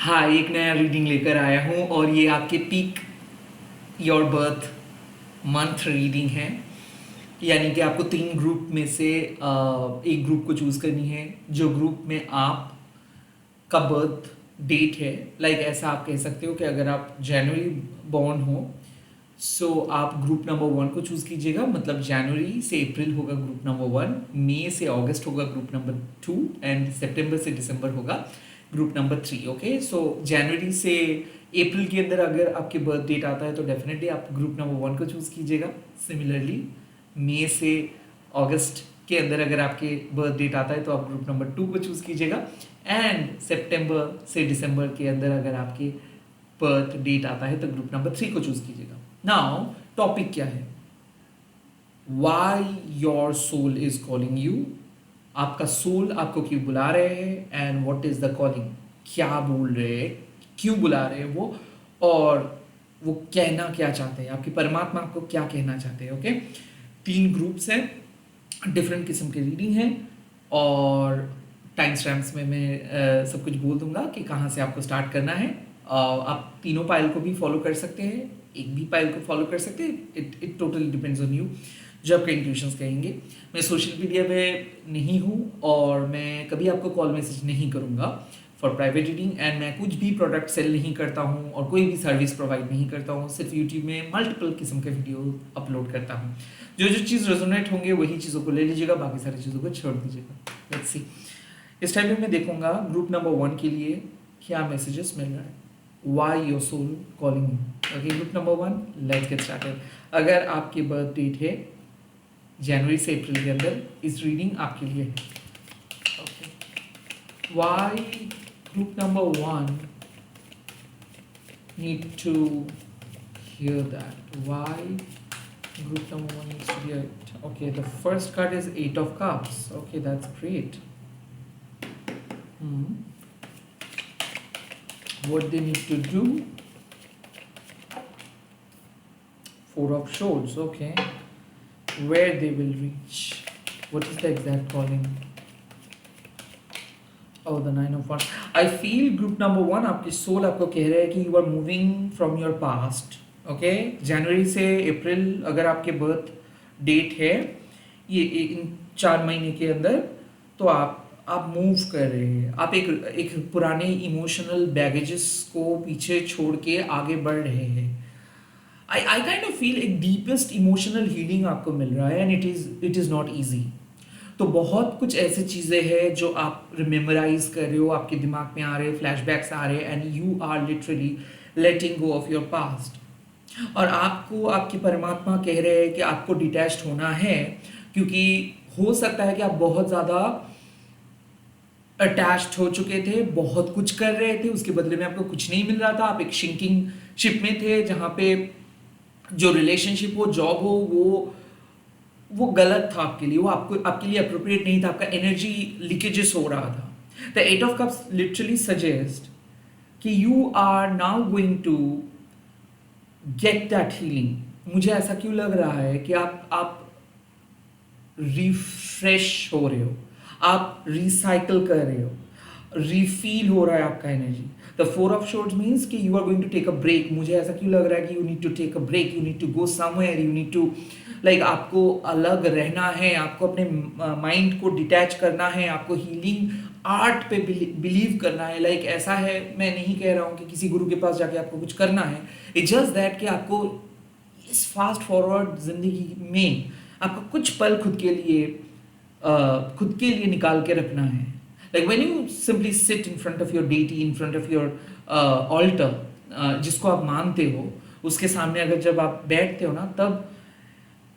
हाँ, एक नया रीडिंग लेकर आया हूँ और ये आपके peak your birth month reading है। यानी कि आपको 3 ग्रुप में से एक ग्रुप को चूज़ करनी है जो ग्रुप में आप का बर्थ डेट है। लाइक ऐसा आप कह सकते हो कि अगर आप जनवरी बॉर्न हो सो आप ग्रुप नंबर 1 को चूज़ कीजिएगा। मतलब जनवरी से अप्रैल होगा ग्रुप नंबर 1, मई से अगस्त होगा ग्रुप नंबर 2 एंड सितंबर से दिसंबर होगा ग्रुप नंबर 3। ओके, सो जनवरी से अप्रैल के अंदर अगर आपके बर्थ डेट आता है तो डेफिनेटली आप ग्रुप नंबर 1 को चूज़ कीजिएगा। सिमिलरली मई से अगस्त के अंदर अगर आपके बर्थ डेट आता है तो आप ग्रुप नंबर 2 को चूज़ कीजिएगा। एंड सितंबर से दिसंबर के अंदर अगर आपके बर्थ डेट आता है तो ग्रुप नंबर 3 को चूज़ कीजिएगा। नाउ टॉपिक क्या है? Why your soul is calling you. आपका सोल आपको क्यों बुला रहे हैं and what is the calling. क्या बोल रहे हैं, क्यों बुला रहे हैं वो, और वो कहना क्या चाहते हैं, आपकी परमात्मा आपको क्या कहना चाहते हैं। ओके, 3 ग्रुप्स हैं, डिफरेंट किस्म के रीडिंग हैं और टाइम स्टैम्प्स में मैं सब कुछ बोल दूंगा कि कहाँ से आपको स्टार्ट करना है। आप तीनों पाइल को भी फॉलो कर सकते हैं, एक भी पाइल को फॉलो कर सकते हैं। It totally depends on you, जो आपके इंट्यूशंस कहेंगे। मैं सोशल मीडिया पे नहीं हूँ और मैं कभी आपको कॉल मैसेज नहीं करूँगा फॉर प्राइवेट रीडिंग, एंड मैं कुछ भी प्रोडक्ट सेल नहीं करता हूँ और कोई भी सर्विस प्रोवाइड नहीं करता हूँ। सिर्फ यूट्यूब में मल्टीपल किस्म के वीडियो अपलोड करता हूँ। जो जो चीज़ रेजोनेट होंगे वही चीज़ों को ले लीजिएगा, बाकी सारी चीज़ों को छोड़ दीजिएगा। लेट्स सी, इस टाइम में मैं देखूंगा ग्रुप नंबर 1 के लिए क्या मैसेजेस मिल रहा है। Why your soul calling you. Okay, group number 1, let's get started. अगर आपकी बर्थ डेट है जनवरी से अप्रैल के अंदर, इस रीडिंग आपके लिए है। Okay, why group number 1 need to hear that. Why group number 1 needs to hear it. Okay, the first card is 8 of Cups. Okay, that's great. What they need to do? 4 of Swords. Okay, where they will reach. What is the exact calling? Oh, the 9 of Wands. I feel group number 1 आपकी soul आपको कह रहा है कि you are moving from your past. Okay, जनवरी से अप्रैल अगर आपके birth date है ये इन 4 महीने के अंदर, तो आप मूव कर रहे हैं। आप एक पुराने इमोशनल बैगेजेस को पीछे छोड़ के आगे बढ़ रहे हैं। आई काइंड ऑफ फील एक डीपेस्ट इमोशनल हीलिंग आपको मिल रहा है and it is not easy. तो बहुत कुछ ऐसी चीज़ें हैं जो आप रिमेमोराइज कर रहे हो, आपके दिमाग में आ रहे हैं, फ्लैशबैक्स आ रहे हैं, and you are literally letting go of your past. और आपको आपकी परमात्मा कह रहे हैं कि आपको डिटैच्ड होना है, क्योंकि हो सकता है कि आप बहुत ज़्यादा अटैच्ड हो चुके थे, बहुत कुछ कर रहे थे, उसके बदले में आपको कुछ नहीं मिल रहा था। आप एक शिंकिंग शिप में थे जहाँ पे जो रिलेशनशिप हो, जॉब हो, वो गलत था आपके लिए, वो आपके लिए अप्रोप्रिएट नहीं था, आपका एनर्जी लीकेजेस हो रहा था। The 8 of cups literally suggest कि you are now going to get that healing. मुझे ऐसा क्यों लग रहा है कि आप रिफ्रेश हो रहे हो, आप रिसाइकल कर रहे हो, रिफील हो रहा है आपका energy. The 4 of swords means कि you are going to take a break. मुझे ऐसा क्यों लग रहा है कि you need to take a break, you need to go somewhere, you need to like आपको अलग रहना है, आपको अपने माइंड को डिटैच करना है, आपको हीलिंग आर्ट पे बिलीव करना है। लाइक ऐसा है, मैं नहीं कह रहा हूँ कि किसी गुरु के पास जाके आपको कुछ करना है। इट्स जस्ट दैट कि आपको इस फास्ट फॉरवर्ड जिंदगी में आपको कुछ पल खुद के लिए निकाल के रखना है। Like when you simply sit in front of your deity, in front of your altar, जिसको आप मानते हो, उसके सामने अगर जब आप बैठते हो ना, तब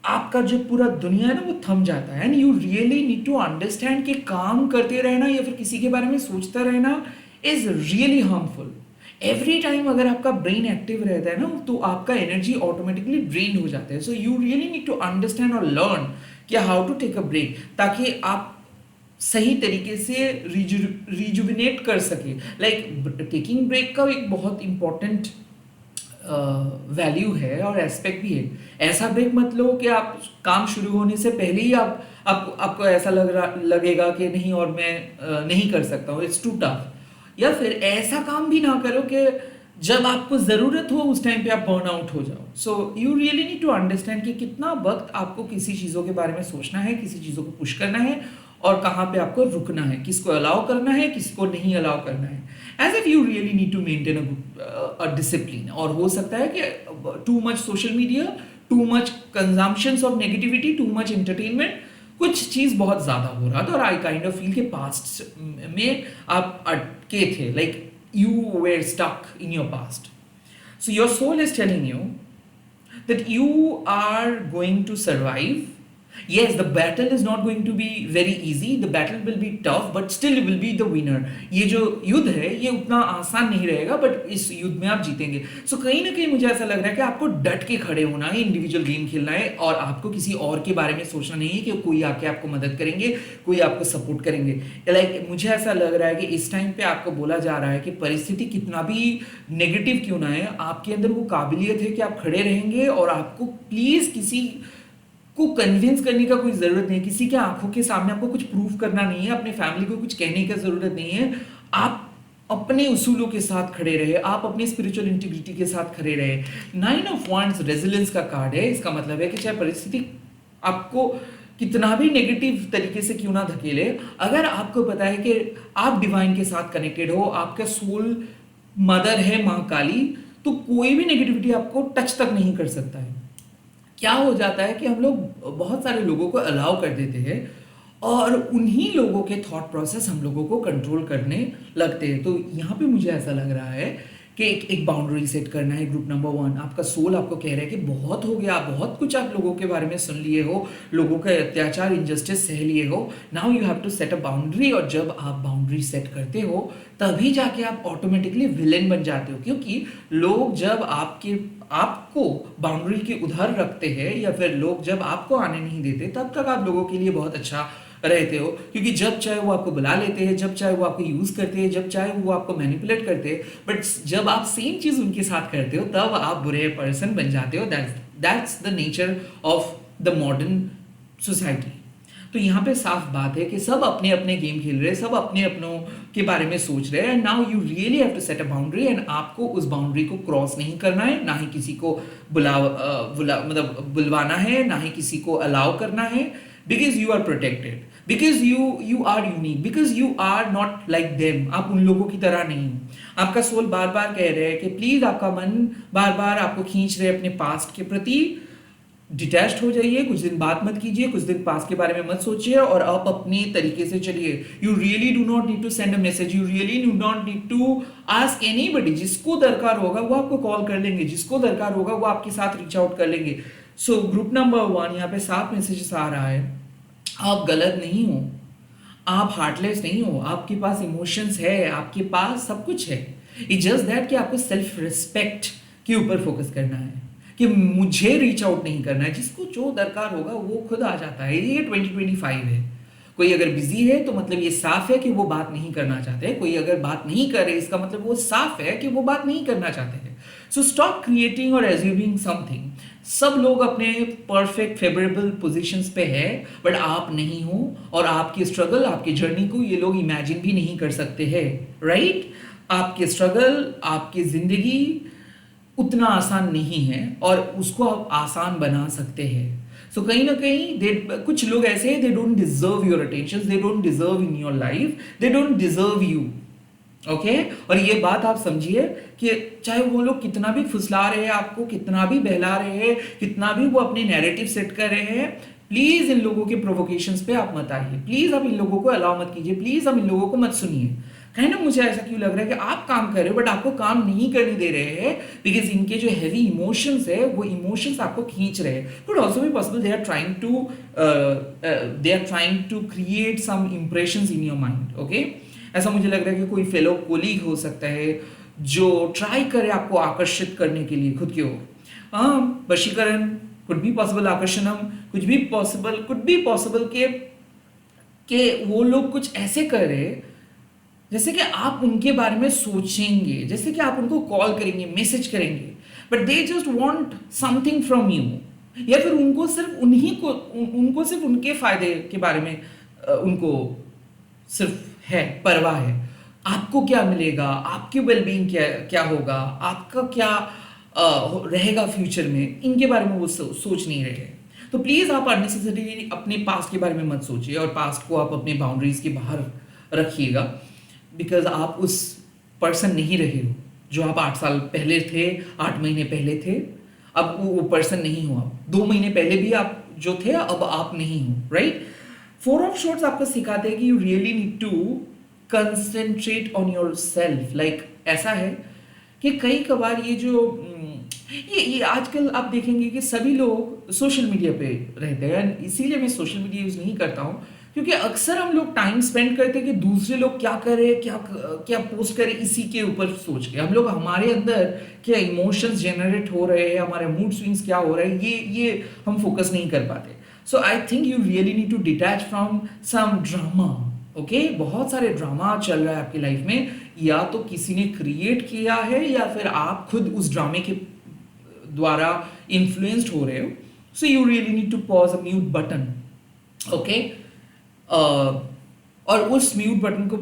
आपका जो पूरा दुनिया है ना वो थम जाता है। And you really need to understand कि काम करते रहना या फिर किसी के बारे में सोचता रहना is really harmful. Every time अगर आपका ब्रेन एक्टिव रहता है ना, तो आपका एनर्जी ऑटोमेटिकली ड्रेन हो जाता है। So you really need to understand और लर्न कि how to take a break, ताकि आप सही तरीके से रिजुविनेट कर सके। लाइक टेकिंग ब्रेक का एक बहुत इंपॉर्टेंट वैल्यू है और एस्पेक्ट भी है। ऐसा ब्रेक मत लो कि आप काम शुरू होने से पहले ही आपको ऐसा लगेगा कि नहीं और मैं नहीं कर सकता हूँ, इट्स टू टफ। या फिर ऐसा काम भी ना करो कि जब आपको ज़रूरत हो उस टाइम पे आप बर्न आउट हो जाओ। So you really need to understand कि कितना वक्त आपको किसी चीज़ों के बारे में सोचना है, किसी चीज़ों को पुश करना है और कहाँ पे आपको रुकना है, किसको अलाउ करना है, किसको नहीं अलाउ करना है। As if you really need to maintain a discipline. और हो सकता है कि too much social media, too much consumptions of negativity, too much entertainment, कुछ चीज़ बहुत ज़्यादा हो रहा था और आई काइंड ऑफ फील के पास्ट में आप अटके थे, like you were stuck in your past. So your soul is telling you that you are going to survive. Yes, the battle is not going to be very easy. The battle will be tough, but still you will be the winner. ये जो युद्ध है ये उतना आसान नहीं रहेगा, but इस युद्ध में आप जीतेंगे। सो कहीं ना कहीं मुझे ऐसा लग रहा है कि आपको डट के खड़े होना है, इंडिविजुअल गेम खेलना है और आपको किसी और के बारे में सोचना नहीं है कि कोई आके आपको मदद करेंगे, कोई आपको सपोर्ट करेंगे। लाइक मुझे ऐसा लग रहा है कि इस टाइम पे आपको बोला जा रहा है कि परिस्थिति कितना भी नेगेटिव क्यों ना है, आपके अंदर वो काबिलियत है कि आप खड़े रहेंगे और आपको प्लीज किसी को कन्विंस करने का कोई ज़रूरत नहीं है, किसी के आंखों के सामने आपको कुछ प्रूव करना नहीं है, अपने फैमिली को कुछ कहने का ज़रूरत नहीं है। आप अपने उसूलों के साथ खड़े रहे, आप अपनी स्पिरिचुअल इंटीग्रिटी के साथ खड़े रहे। 9 ऑफ वांड्स रेजिलियंस का कार्ड है। इसका मतलब है कि चाहे परिस्थिति आपको कितना भी नेगेटिव तरीके से क्यों ना धकेले, अगर आपको पता है कि आप डिवाइन के साथ कनेक्टेड हो, आपका सोल मदर है माँ काली, तो कोई भी नेगेटिविटी आपको टच तक नहीं कर सकता है। क्या हो जाता है कि हम लोग बहुत सारे लोगों को अलाउ कर देते हैं और उन्हीं लोगों के थॉट प्रोसेस हम लोगों को कंट्रोल करने लगते हैं। तो यहाँ पे मुझे ऐसा लग रहा है कि एक बाउंड्री सेट करना है। ग्रुप नंबर 1, आपका सोल आपको कह रहा है कि बहुत हो गया, बहुत कुछ आप लोगों के बारे में सुन लिए हो, लोगों का अत्याचार, इनजस्टिस सह लिए हो। Now you have to set a boundary. और जब आप बाउंड्री सेट करते हो तभी जाके आप ऑटोमेटिकली विलेन बन जाते हो, क्योंकि लोग जब आपको बाउंड्री के उधर रखते हैं या फिर लोग जब आपको आने नहीं देते, तब तक आप लोगों के लिए बहुत अच्छा रहते हो, क्योंकि जब चाहे वो आपको बुला लेते हैं, जब चाहे वो आपको यूज करते हैं, जब चाहे वो आपको मैनिपुलेट करते हैं। बट जब आप सेम चीज उनके साथ करते हो तब आप बुरे पर्सन बन जाते हो। That's the nature of the modern society. तो यहाँ पे साफ बात है कि सब अपने अपने गेम खेल रहे हैं, सब अपने अपनों के बारे में सोच रहे हैं। And now you really have to set a boundary, and आपको उस बाउंड्री को क्रॉस नहीं करना है, ना ही किसी को बुलवाना है, ना ही किसी को अलाउ करना है, because you are protected, because you are unique, because you are not like them. आप उन लोगों की तरह नहीं हो। आपका सोल बार बार कह रहे हैं कि प्लीज, आपका मन बार बार आपको खींच रहे अपने पास्ट के प्रति। डिटैच्ड हो जाइए, कुछ दिन बात मत कीजिए, कुछ दिन पास के बारे में मत सोचिए और आप अपने तरीके से चलिए। You really do not need to send a message, you really do not need to ask anybody. जिसको दरकार होगा वो आपको कॉल कर लेंगे, जिसको दरकार होगा वो आपके साथ रीच आउट कर लेंगे। सो ग्रुप नंबर 1, यहाँ पे 7 मैसेजेस आ रहा है। आप गलत नहीं हो, आप हार्टलेस नहीं हो, आपके पास इमोशंस है, आपके पास सब कुछ है। इट्स जस्ट दैट कि आपको सेल्फ रिस्पेक्ट के ऊपर फोकस करना है कि मुझे रीच आउट नहीं करना है। जिसको जो दरकार होगा वो खुद आ जाता है। ये 2025 है। कोई अगर बिजी है तो मतलब ये साफ है कि वो बात नहीं करना चाहते। कोई अगर बात नहीं कर रहे, इसका मतलब वो साफ है कि वो बात नहीं करना चाहते हैं। सो स्टॉप क्रिएटिंग और एज्यूमिंग समथिंग। सब लोग अपने परफेक्ट फेवरेबल पोजीशंस पे है, बट आप नहीं हो, और आपकी स्ट्रगल, आपकी जर्नी को ये लोग इमेजिन भी नहीं कर सकते हैं, राइट? आपके स्ट्रगल, आपकी जिंदगी उतना आसान नहीं है और उसको आप आसान बना सकते हैं। सो कहीं ना कहीं कुछ लोग ऐसे हैं, they don't deserve your attention, they don't deserve in your life, they don't deserve you. Okay? और ये बात आप समझिए कि चाहे वो लोग कितना भी फुसला रहे हैं आपको, कितना भी बहला रहे हैं, कितना भी वो अपने नैरेटिव सेट कर रहे हैं, प्लीज इन लोगों के प्रोवोकेशंस पे आप मत आइए। प्लीज आप इन लोगों को अलाउ मत कीजिए, प्लीज आप इन लोगों को मत सुनिए। कहीं ना मुझे ऐसा क्यों लग रहा है कि आप काम कर रहे हो बट आपको काम नहीं करने दे रहे हैं, बिकॉज इनके जो हैवी इमोशंस है वो इमोशंस आपको खींच रहे हैं। बट ऑल्सो भी possible they are trying to create some impressions in your mind. Okay? ऐसा मुझे लग रहा है कि कोई फेलो कोलीग हो सकता है जो ट्राई करे आपको आकर्षित करने के लिए खुद की ओर। हाँ, वशीकरण कुड बी पॉसिबल, आकर्षणम कुछ भी पॉसिबल के वो लोग कुछ ऐसे करे जैसे कि आप उनके बारे में सोचेंगे, जैसे कि आप उनको कॉल करेंगे, मैसेज करेंगे, but they just want something from you, या फिर उनको सिर्फ उनके फायदे के बारे में उनको सिर्फ है परवाह है। आपको क्या मिलेगा, आपकी वेलबींग क्या क्या होगा, आपका क्या रहेगा फ्यूचर में, इनके बारे में वो सोच नहीं रहे हैं। तो प्लीज़ आप अननेसेसरी अपने पास्ट के बारे में मत सोचिए और पास्ट को आप अपने बाउंड्रीज के बाहर रखिएगा, बिकॉज आप उस पर्सन नहीं रहे हो जो आप 8 साल पहले थे, 8 महीने पहले थे। अब वो पर्सन नहीं हो आप। 2 महीने पहले भी आप जो थे अब आप नहीं हो, राइट। फोर ऑफ शॉर्ट्स आपको सिखाते हैं कि you really need to concentrate on yourself. Like ऐसा है कि कई कबार ये जो ये आजकल आप देखेंगे कि सभी लोग सोशल मीडिया पे रहते हैं, इसीलिए मैं सोशल मीडिया यूज़ नहीं करता हूँ, क्योंकि अक्सर हम लोग टाइम स्पेंड करते हैं कि दूसरे लोग क्या कर रहे हैं, क्या क्या पोस्ट करें, इसी के ऊपर सोच के हम लोग हमारे अंदर क्या इमोशंस जनरेट हो रहे हैं, हमारे मूड स्विंग्स क्या हो रहे हैं, ये हम फोकस नहीं कर पाते। So I think you really need to detach from some drama. Okay, बहुत सारे ड्रामा चल रहा है आपकी लाइफ में, या तो किसी ने क्रिएट किया है या फिर आप खुद उस ड्रामे के द्वारा इन्फ्लुएंस्ड हो रहे हो। So you really need to pause a mute button. Okay, और उस म्यूट बटन को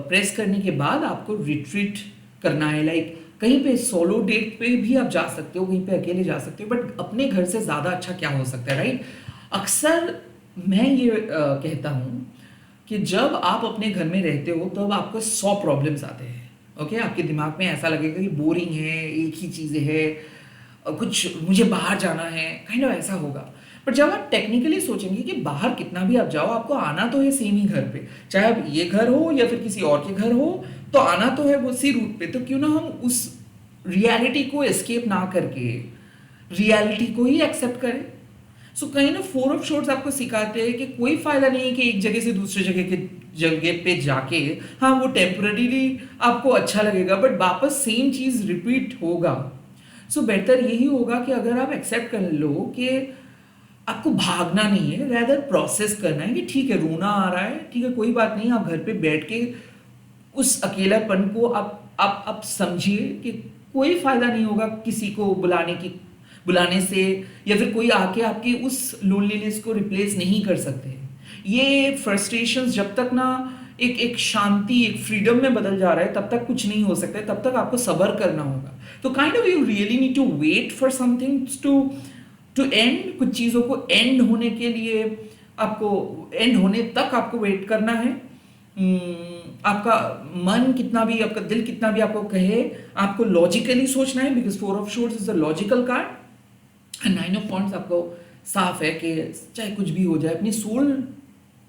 प्रेस करने के बाद आपको रिट्रीट करना है। लाइक कहीं पे सोलो डेट पे भी आप जा सकते हो, कहीं पे अकेले जा सकते हो, बट अपने घर से ज़्यादा अच्छा क्या हो सकता है, राइट। अक्सर मैं ये कहता हूँ कि जब आप अपने घर में रहते हो तब आपको 100 प्रॉब्लम्स आते हैं। ओके, आपके दिमाग में ऐसा लगेगा कि बोरिंग है, एक ही चीज़ें है, कुछ मुझे बाहर जाना है, काइंड ऑफ ऐसा होगा। पर जब आप टेक्निकली सोचेंगे कि बाहर कितना भी आप जाओ, आपको आना तो है सेम ही घर पे, चाहे आप ये घर हो या फिर किसी और के घर हो, तो आना तो है उसी रूट पे। तो क्यों ना हम उस रियलिटी को एस्केप ना करके रियलिटी को ही एक्सेप्ट करें। सो कहीं ना फोर ऑफ शॉर्ट्स आपको सिखाते हैं कि कोई फायदा नहीं है कि एक जगह से दूसरे जगह पे जाके, हाँ वो टेम्पररीली आपको अच्छा लगेगा बट वापस सेम चीज रिपीट होगा। सो बेहतर यही होगा कि अगर आप एक्सेप्ट कर लो कि आपको भागना नहीं है, रैदर प्रोसेस करना है कि ठीक है रोना आ रहा है, ठीक है कोई बात नहीं, आप घर पे बैठ के उस अकेलापन को आप समझिए कि कोई फायदा नहीं होगा किसी को बुलाने से, या फिर कोई आके आपकी उस लोनलीनेस को रिप्लेस नहीं कर सकते। ये फ्रस्ट्रेशंस जब तक ना एक शांति, एक फ्रीडम में बदल जा रहा है, तब तक कुछ नहीं हो सकता है, तब तक आपको सब्र करना होगा। तो kind of you really need to wait for something to end. कुछ चीज़ों को एंड होने के लिए आपको एंड होने तक आपको वेट करना है। आपका मन कितना भी, आपका दिल कितना भी आपको कहे, आपको लॉजिकली सोचना है, because four of shorts is a logical card and 9 of points आपको साफ है कि चाहे कुछ भी हो जाए, अपनी सोल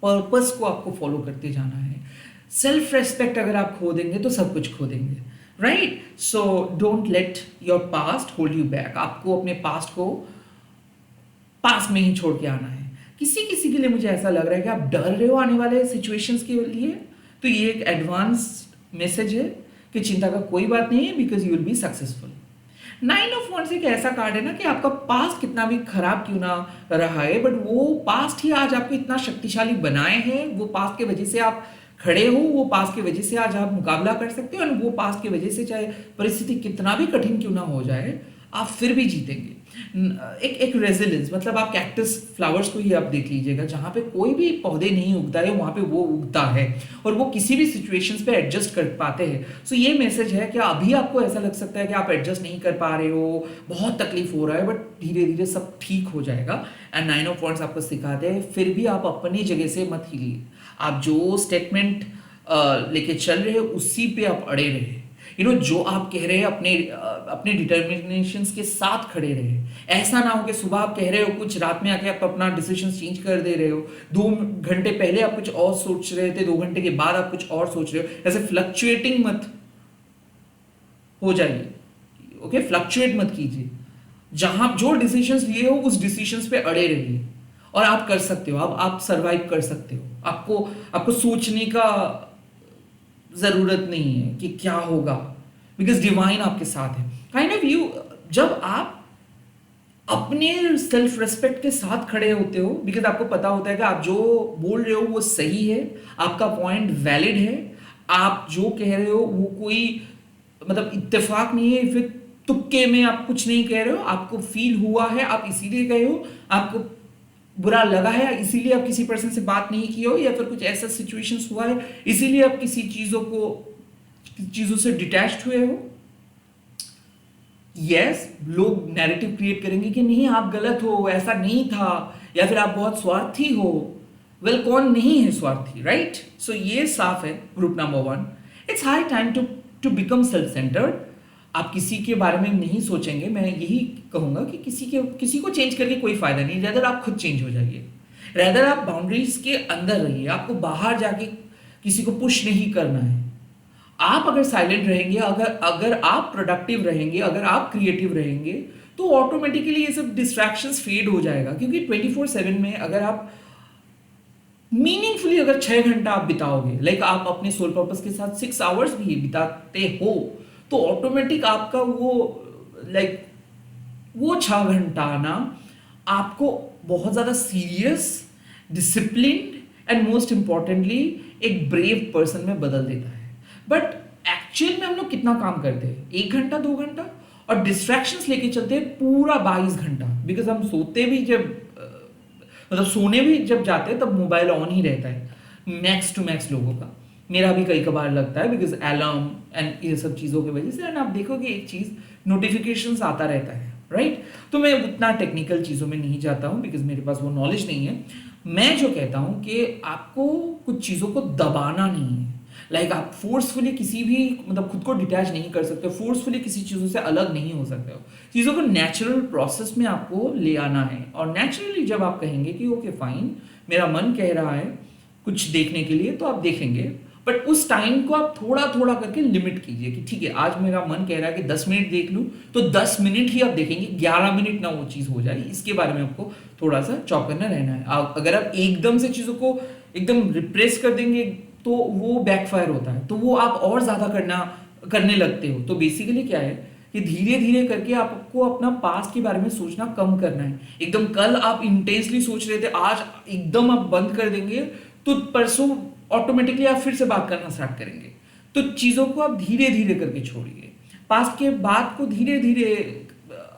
पर्पस को आपको फॉलो करते जाना है। सेल्फ रेस्पेक्ट अगर आप खो देंगे तो सब कुछ खो देंगे, right. So don't let your past hold you back. आपको अपने पास्ट को पास में ही छोड़ के आना है। किसी किसी के लिए मुझे ऐसा लग रहा है कि आप डर रहे हो आने वाले सिचुएशंस के लिए, तो ये एक एडवांस मैसेज है कि चिंता का कोई बात नहीं है, because you will be successful. 9 of wands एक ऐसा कार्ड है ना कि आपका पास्ट कितना भी खराब क्यों ना रहा है, बट वो पास्ट ही आज आपको इतना शक्तिशाली बनाए हैं। वो पास्ट के वजह से आप खड़े हो, वो पास्ट की वजह से आज आप मुकाबला कर सकते हो, और वो पास्ट की वजह से चाहे परिस्थिति कितना भी कठिन क्यों ना हो जाए, आप फिर भी जीतेंगे। एक रेजिलेंस, मतलब आप कैक्टस फ्लावर्स को ही आप देख लीजिएगा, जहाँ पे कोई भी पौधे नहीं उगता है वहाँ पे वो उगता है, और वो किसी भी सिचुएशंस पे एडजस्ट कर पाते हैं। सो ये मैसेज है कि अभी आपको ऐसा लग सकता है कि आप एडजस्ट नहीं कर पा रहे हो, बहुत तकलीफ हो रहा है, बट धीरे धीरे सब ठीक हो जाएगा। एंड 9 ऑफ वॉन्ड्स आपको सिखाते हैं फिर भी आप अपनी जगह से मत हिलिए। आप जो स्टेटमेंट लेके चल रहे हैं उसी पे आप अड़े रहे। जो आप कह रहे हैं अपने डिटर्मिनेशंस के साथ खड़े रहे। ऐसा ना हो कि सुबह आप कह रहे हो कुछ, रात में आके आप अपना डिसीजन चेंज कर दे रहे हो। 2 घंटे पहले आप कुछ और सोच रहे थे, 2 घंटे के बाद आप कुछ और सोच रहे हो। ऐसे फ्लक्चुएटिंग मत हो जाइए। ओके, फ्लक्चुएट मत कीजिए। जहां जो डिसीजंस लिए हो उस डिसीजंस पे अड़े रहिए, और आप कर सकते हो। आप सरवाइव कर सकते हो। आपको सोचने का जरूरत नहीं है कि क्या होगा, बिकॉज डिवाइन आपके साथ है। काइंड ऑफ यू, जब आप अपने सेल्फ रेस्पेक्ट के साथ खड़े होते हो, बिकॉज आपको पता होता है कि आप जो बोल रहे हो वो सही है, आपका पॉइंट वैलिड है, आप जो कह रहे हो वो कोई मतलब इत्तेफाक नहीं है, फिर तुक्के में आप कुछ नहीं कह रहे हो, आपको फील हुआ है, आप इसीलिए गए हो, आपको बुरा लगा है इसीलिए आप किसी पर्सन से बात नहीं की हो, या फिर कुछ ऐसा सिचुएशंस हुआ है इसीलिए आप किसी चीज़ों को चीज़ों से डिटैच्ड हुए हो। यस, लोग नैरेटिव क्रिएट करेंगे कि नहीं आप गलत हो, ऐसा नहीं था, या फिर आप बहुत स्वार्थी हो। वेल, कौन नहीं है स्वार्थी, राइट? सो ये साफ है group number 1। It's high time to become self centered. आप किसी के बारे में नहीं सोचेंगे। मैं यही कहूंगा कि किसी को चेंज करके कोई फायदा नहीं, रैदर आप खुद चेंज हो जाइए। रैदर आप बाउंड्रीज के अंदर रहिए। आपको बाहर जाके किसी को पुश नहीं करना है। आप अगर साइलेंट रहेंगे, अगर आप प्रोडक्टिव रहेंगे, अगर आप क्रिएटिव रहेंगे, तो ऑटोमेटिकली ये सब डिस्ट्रैक्शंस फेड हो जाएगा। क्योंकि 24/7 में अगर आप मीनिंगफुली अगर 6 घंटा आप बिताओगे, लाइक आप अपने सोल पर्पस के साथ 6 आवर्स भी बिताते हो, तो ऑटोमेटिक आपका वो लाइक वो 6 घंटा ना आपको बहुत ज्यादा serious, discipline and most importantly एक ब्रेव पर्सन में बदल देता है। बट एक्चुअल में हम लोग कितना काम करते हैं? 1 घंटा 2 घंटा, और डिस्ट्रैक्शंस लेके चलते हैं पूरा 22 घंटा। बिकॉज हम सोते भी जब मतलब सोने भी जब जाते हैं तब मोबाइल ऑन ही रहता है मैक्स टू मैक्स लोगों का। मेरा भी कई कबार लगता है बिकॉज अलार्म एंड ये सब चीज़ों की वजह से। एंड आप देखोगे एक चीज़, नोटिफिकेशंस आता रहता है, राइट? तो मैं उतना टेक्निकल चीज़ों में नहीं जाता हूँ बिकॉज मेरे पास वो नॉलेज नहीं है। मैं जो कहता हूँ कि आपको कुछ चीज़ों को दबाना नहीं है। लाइक आप फोर्सफुली किसी भी मतलब खुद को डिटैच नहीं कर सकते, फोर्सफुली किसी चीज़ों से अलग नहीं हो सकते हो। चीज़ों को नेचुरल प्रोसेस में आपको ले आना है। और नेचुरली जब आप कहेंगे कि ओके फाइन, मेरा मन कह रहा है कुछ देखने के लिए, तो आप देखेंगे। बट उस टाइम को आप थोड़ा थोड़ा करके लिमिट कीजिए कि ठीक है, आज मेरा मन कह रहा है कि 10 मिनट देख लूँ, तो 10 मिनट ही आप देखेंगे, 11 मिनट ना वो चीज़ हो जाए। इसके बारे में आपको थोड़ा सा चौकन्ना रहना है। अगर आप एकदम से चीज़ों को एकदम रिप्रेस कर देंगे तो वो बैकफायर होता है, तो वो आप और ज़्यादा करने लगते हो। तो बेसिकली क्या है कि धीरे धीरे करके आपको अपना पास्ट के बारे में सोचना कम करना है। एकदम कल आप इंटेंसली सोच रहे थे, आज एकदम आप बंद कर देंगे, तो परसों ऑटोमेटिकली आप फिर से बात करना स्टार्ट करेंगे। तो चीज़ों को आप धीरे धीरे करके छोड़िए। पास्ट के बाद को धीरे धीरे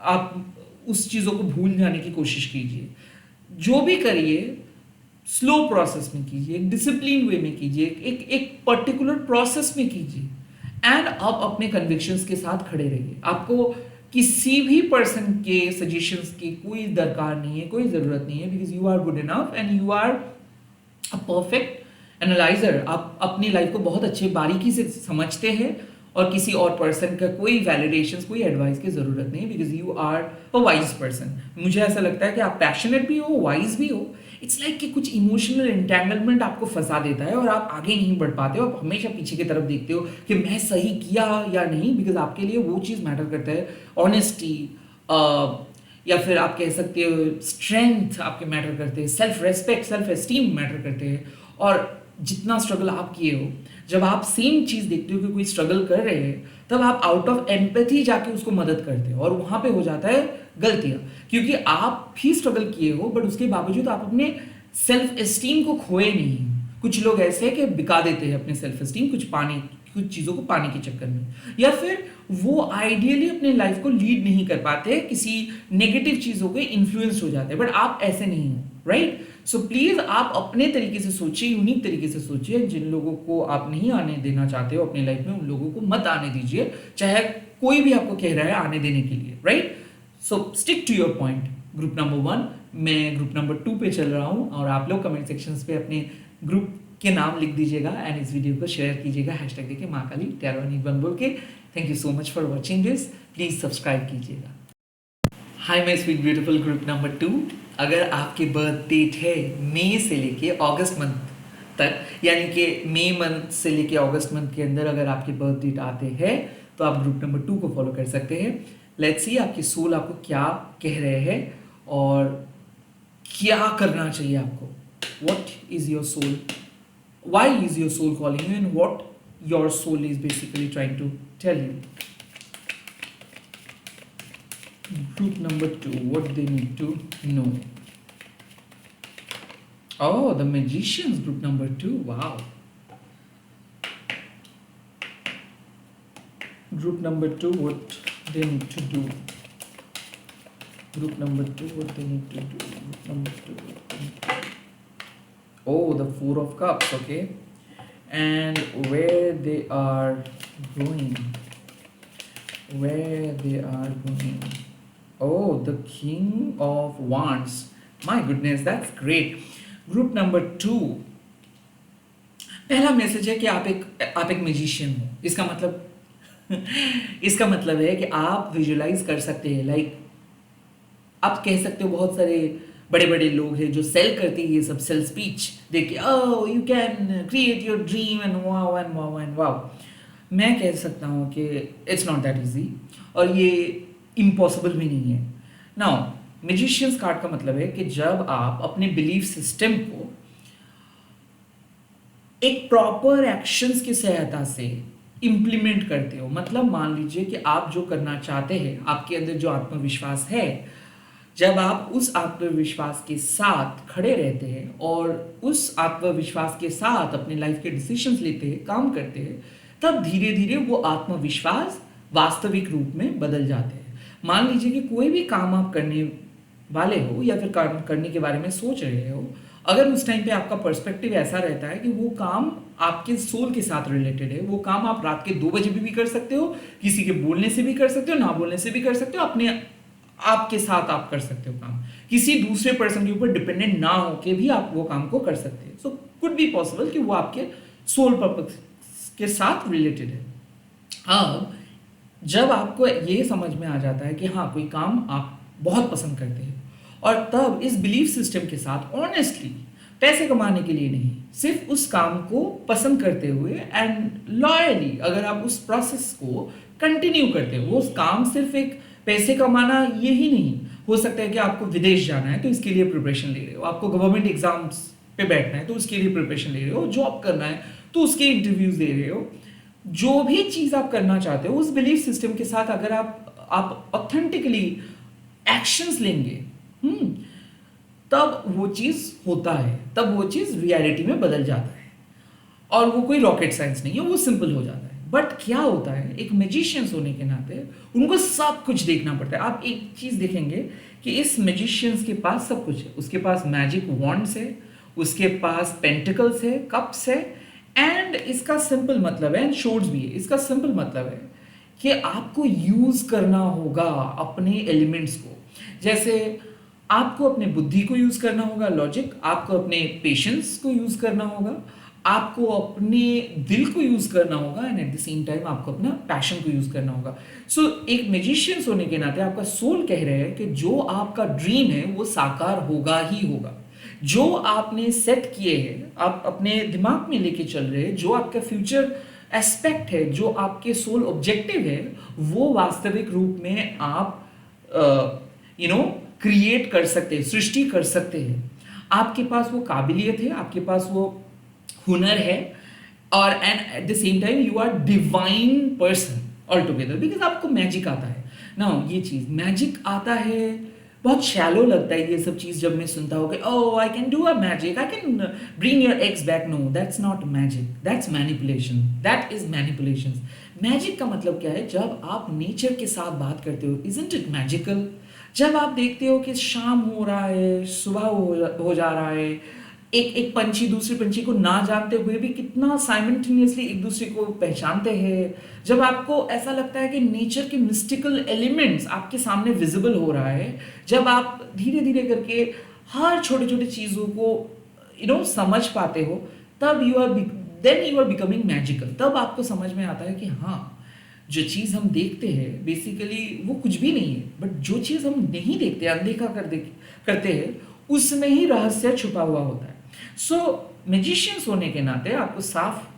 आप उस चीज़ों को भूल जाने की कोशिश कीजिए। जो भी करिए स्लो प्रोसेस में कीजिए, एक डिसिप्लिन वे में कीजिए, एक पर्टिकुलर प्रोसेस में कीजिए। एंड आप अपने कन्विक्शंस के साथ खड़े रहिए। आपको किसी भी पर्सन के सजेशंस की कोई दरकार नहीं है, कोई ज़रूरत नहीं है, because you are good enough and you are a perfect analyser. आप अपनी लाइफ को बहुत अच्छे बारीकी से समझते हैं और किसी और पर्सन का कोई वैलिडेशन, कोई एडवाइस की ज़रूरत नहीं, because you are a wise person. मुझे ऐसा लगता है कि आप पैशनेट भी हो, वाइज भी हो। इट्स लाइक कि कुछ इमोशनल एंटेंगलमेंट आपको फंसा देता है और आप आगे नहीं बढ़ पाते हो। आप हमेशा पीछे की तरफ देखते हो कि मैं सही किया या नहीं, बिकॉज आपके लिए वो चीज़ मैटर करता है। ऑनेस्टी, या फिर आप कह सकते हो स्ट्रेंथ आपके मैटर करते हैं, self respect, self esteem matter करते हैं। और जितना स्ट्रगल आप किए हो, जब आप सेम चीज़ देखते हो कि कोई स्ट्रगल कर रहे हैं, तब आप आउट ऑफ एम्पैथी जाके उसको मदद करते हो, और वहाँ पे हो जाता है गलतियाँ। क्योंकि आप भी स्ट्रगल किए हो, बट उसके बावजूद आप अपने सेल्फ एस्टीम को खोए नहीं। कुछ लोग ऐसे हैं कि बिका देते हैं अपने सेल्फ एस्टीम कुछ चीज़ों को पाने के चक्कर में, या फिर वो आइडियली अपने लाइफ को लीड नहीं कर पाते, किसी नेगेटिव चीज़ों के इन्फ्लुएंस हो जाते हैं। बट आप ऐसे नहीं हो, राइट? सो प्लीज़ आप अपने तरीके से सोचिए, यूनिक तरीके से सोचिए। जिन लोगों को आप नहीं आने देना चाहते हो अपनी लाइफ में, उन लोगों को मत आने दीजिए, चाहे कोई भी आपको कह रहा है आने देने के लिए, right? So stick to your point. Group number 1, मैं ग्रुप नंबर 2 पे चल रहा हूँ, और आप लोग कमेंट सेक्शंस पे अपने ग्रुप के नाम लिख दीजिएगा एंड इस वीडियो को शेयर कीजिएगा हैशटैग देके महाकाली टैरो एंड वन बोल के। Thank you so much for watching this. Please subscribe कीजिएगा। Hi my sweet beautiful group number 2, अगर आपके बर्थ डेट है मई से लेके अगस्त मंथ तक, यानी कि मई मंथ से लेके अगस्त मंथ के अंदर अगर आपके बर्थ डेट आते हैं, तो आप ग्रुप नंबर 2 को फॉलो कर सकते हैं। लेट्स सी आपकी सोल आपको क्या कह रहे हैं और क्या करना चाहिए आपको। What is your soul, why is your soul calling you, and what your soul is basically trying to tell you. Group number 2, what they need to know. Oh, the Magicians, group number 2. Wow. Group number 2, what they need to do. Group number 2, what they need to do. Group number 2, what they need to do. Oh, the Four of Cups, okay. and where they are going. Where they are going. Oh, the King of Wands. My goodness, that's great. Group number 2. पहला message है कि आप एक magician हो। इसका मतलब इसका मतलब है कि आप विजुलाइज कर सकते हैं, लाइक आप कह सकते हो बहुत सारे बड़े बड़े लोग हैं जो सेल करते हैं ये सब सेल स्पीच देख के, oh you can create your dream and wow and wow and wow. मैं कह सकता हूँ कि इट्स नॉट दैट इजी और ये इम्पॉसिबल भी नहीं है। नाउ मैजिशियंस कार्ड का मतलब है कि जब आप अपने बिलीफ सिस्टम को एक प्रॉपर एक्शंस की सहायता से इम्प्लीमेंट करते हो, मतलब मान लीजिए कि आप जो करना चाहते हैं, आपके अंदर जो आत्मविश्वास है, जब आप उस आत्मविश्वास के साथ खड़े रहते हैं और उस आत्मविश्वास के साथ अपने लाइफ के डिसीजंस लेते हैं, काम करते हैं, तब धीरे धीरे वो आत्मविश्वास वास्तविक रूप में बदल जाते हैं। मान लीजिए कि कोई भी काम आप करने वाले हो या फिर काम करने के बारे में सोच रहे हो, अगर उस टाइम पे आपका पर्सपेक्टिव ऐसा रहता है कि वो काम आपके सोल के साथ रिलेटेड है, वो काम आप रात के 2 बजे भी कर सकते हो, किसी के बोलने से भी कर सकते हो, ना बोलने से भी कर सकते हो, अपने आपके साथ आप कर सकते हो काम, किसी दूसरे पर्सन के ऊपर डिपेंडेंट ना हो के भी आप वो काम को कर सकते हैं। सो कुड बी पॉसिबल कि वो आपके सोल पर्पस के साथ रिलेटेड है। अब जब आपको ये समझ में आ जाता है कि हाँ कोई काम आप बहुत पसंद करते हैं, और तब इस बिलीफ सिस्टम के साथ ऑनेस्टली पैसे कमाने के लिए नहीं, सिर्फ उस काम को पसंद करते हुए एंड लॉयली अगर आप उस प्रोसेस को कंटिन्यू करते हो, वो उस काम सिर्फ एक पैसे कमाना ये ही नहीं हो सकता है कि आपको विदेश जाना है तो इसके लिए प्रिपरेशन ले रहे हो, आपको गवर्नमेंट एग्जाम्स पे बैठना है तो उसके लिए प्रिपरेशन ले रहे हो, जॉब करना है तो उसके इंटरव्यूज दे रहे हो, जो भी चीज़ आप करना चाहते हो उस बिलीफ सिस्टम के साथ अगर आप ऑथेंटिकली एक्शंस लेंगे, तब वो चीज़ होता है, तब वो चीज़ रियलिटी में बदल जाता है। और वो कोई रॉकेट साइंस नहीं है, वो सिंपल हो जाता है। बट क्या होता है, एक मैजिशियंस होने के नाते उनको सब कुछ देखना पड़ता है। आप एक चीज़ देखेंगे कि इस मैजिशियंस के पास सब कुछ है, उसके पास मैजिक वॉन्ड्स है, उसके पास पेंटिकल्स है, कप्स है, एंड इसका सिंपल मतलब है, एंड शोर्ड्स भी है, इसका सिंपल मतलब है कि आपको यूज़ करना होगा अपने एलिमेंट्स को। जैसे आपको अपने बुद्धि को यूज़ करना होगा, लॉजिक, आपको अपने पेशेंस को यूज़ करना होगा, आपको अपने दिल को यूज़ करना होगा, and at the same time आपको अपना पैशन को यूज़ करना होगा। सो एक मैजिशियंस होने के नाते आपका सोल कह रहे हैं कि जो आपका ड्रीम है वो साकार होगा ही होगा। जो आपने सेट किए हैं, आप अपने दिमाग में लेके चल रहे हैं, जो आपका फ्यूचर एस्पेक्ट है, जो आपके सोल ऑब्जेक्टिव है, वो वास्तविक रूप में आप क्रिएट कर सकते हैं, सृष्टि कर सकते हैं। आपके पास वो काबिलियत है, आपके पास वो हुनर है, और and at the same time you are divine person all together, because आपको मैजिक आता है ना। ये चीज़ मैजिक आता है, बहुत शैलो लगता है ये सब चीज़ जब मैं सुनता हूँ कि oh I can do a magic, I can bring your eggs back. No, that's not magic, that's manipulation, that is manipulation. Magic का मतलब क्या है, जब आप नेचर के साथ बात करते हो, इजंट इट मैजिकल? जब आप देखते हो कि शाम हो रहा है, सुबह हो जा रहा है, एक पंछी दूसरे पंछी को ना जानते हुए भी कितना साइमल्टेनियसली एक दूसरे को पहचानते हैं, जब आपको ऐसा लगता है कि नेचर के मिस्टिकल एलिमेंट्स आपके सामने विजिबल हो रहा है, जब आप धीरे धीरे करके हर छोटे छोटे चीज़ों को समझ पाते हो, तब यू आर बिकमिंग मैजिकल। तब आपको समझ में आता है कि हाँ, जो चीज़ हम देखते हैं बेसिकली वो कुछ भी नहीं है, बट जो चीज़ हम नहीं देखते, अनदेखा करते हैं, उसमें ही रहस्य छुपा हुआ होता है। सो मैजिशियंस होने के नाते आपको साफ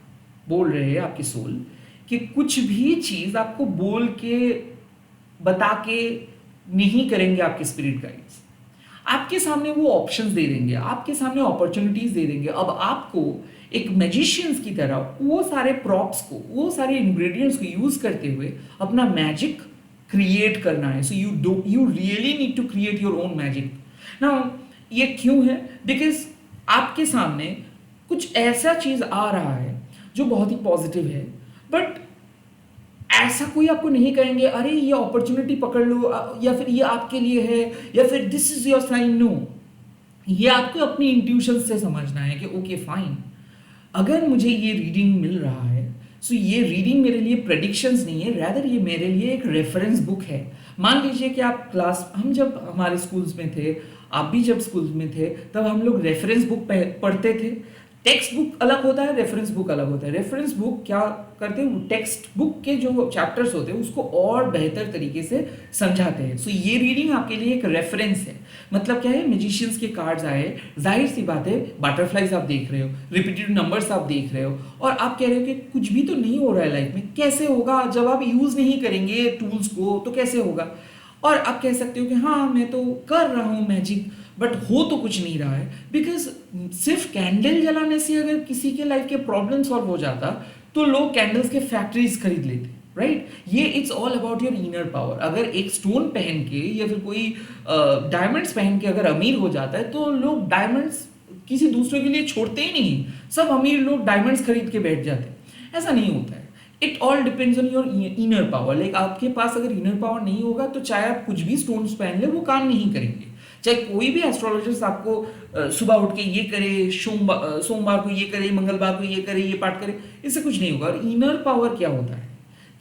बोल रहे हैं आपकी सोल कि कुछ भी चीज़ आपको बोल के बता के नहीं करेंगे आपके स्पिरिट गाइड्स। आपके सामने वो ऑप्शंस दे देंगे, आपके सामने अपॉर्चुनिटीज दे देंगे। अब आपको एक मैजिशियंस की तरह वो सारे प्रॉप्स को, वो सारे इंग्रेडिएंट्स को यूज करते हुए अपना मैजिक क्रिएट करना है। So you really need to create your own magic. Now ये क्यों है? बिकॉज आपके सामने कुछ ऐसा चीज आ रहा है जो बहुत ही पॉजिटिव है, बट ऐसा कोई आपको नहीं कहेंगे अरे ये अपॉर्चुनिटी पकड़ लो, या फिर ये आपके लिए है, या फिर this is your sign. No, ये आपको अपनी इंट्यूशन से समझना है कि ओके फाइन, अगर मुझे ये रीडिंग मिल रहा है, सो ये रीडिंग मेरे लिए प्रेडिक्शंस नहीं है, रैदर ये मेरे लिए एक रेफरेंस बुक है। मान लीजिए कि आप क्लास, हम जब हमारे स्कूल्स में थे, आप भी जब स्कूल में थे, तब हम लोग रेफरेंस बुक पढ़ते थे। टेक्स्ट बुक अलग होता है, रेफरेंस बुक अलग होता है। रेफरेंस बुक क्या करते हैं, टेक्स्ट बुक के जो चैप्टर्स होते हैं उसको और बेहतर तरीके से समझाते हैं। सो ये रीडिंग आपके लिए एक रेफरेंस है। मतलब क्या है, मैजिशियंस के कार्ड्स आए, जाहिर सी बात है बटरफ्लाइज आप देख रहे हो, रिपीटेड नंबर्स आप देख रहे हो, और आप कह रहे हो कि कुछ भी तो नहीं हो रहा है लाइफ में, कैसे होगा, जब आप यूज नहीं करेंगे टूल्स को तो कैसे होगा। और आप कह सकते हो कि हाँ मैं तो कर रहा हूँ मैजिक, बट हो तो कुछ नहीं रहा है। बिकॉज सिर्फ कैंडल जलाने से अगर किसी के लाइफ के प्रॉब्लम सॉल्व हो जाता तो लोग कैंडल्स के फैक्ट्रीज खरीद लेते, राइट। ये it's all about your inner power. अगर एक स्टोन पहन के या फिर कोई डायमंड्स पहन के अगर अमीर हो जाता है तो लोग डायमंड्स किसी दूसरे के लिए छोड़ते ही नहीं, सब अमीर लोग डायमंड्स खरीद के बैठ जाते हैं। ऐसा नहीं होता है। It all depends on your inner power. Like आपके पास अगर इनर पावर नहीं होगा तो चाहे आप कुछ भी स्टोन्स पहन ले वो काम नहीं करेंगे। चाहे कोई भी एस्ट्रोलॉजिस्ट आपको सुबह उठ के ये करे, सोमवार को ये करे, मंगलवार को ये करे, ये पाठ करे, इससे कुछ नहीं होगा। और इनर पावर क्या होता है,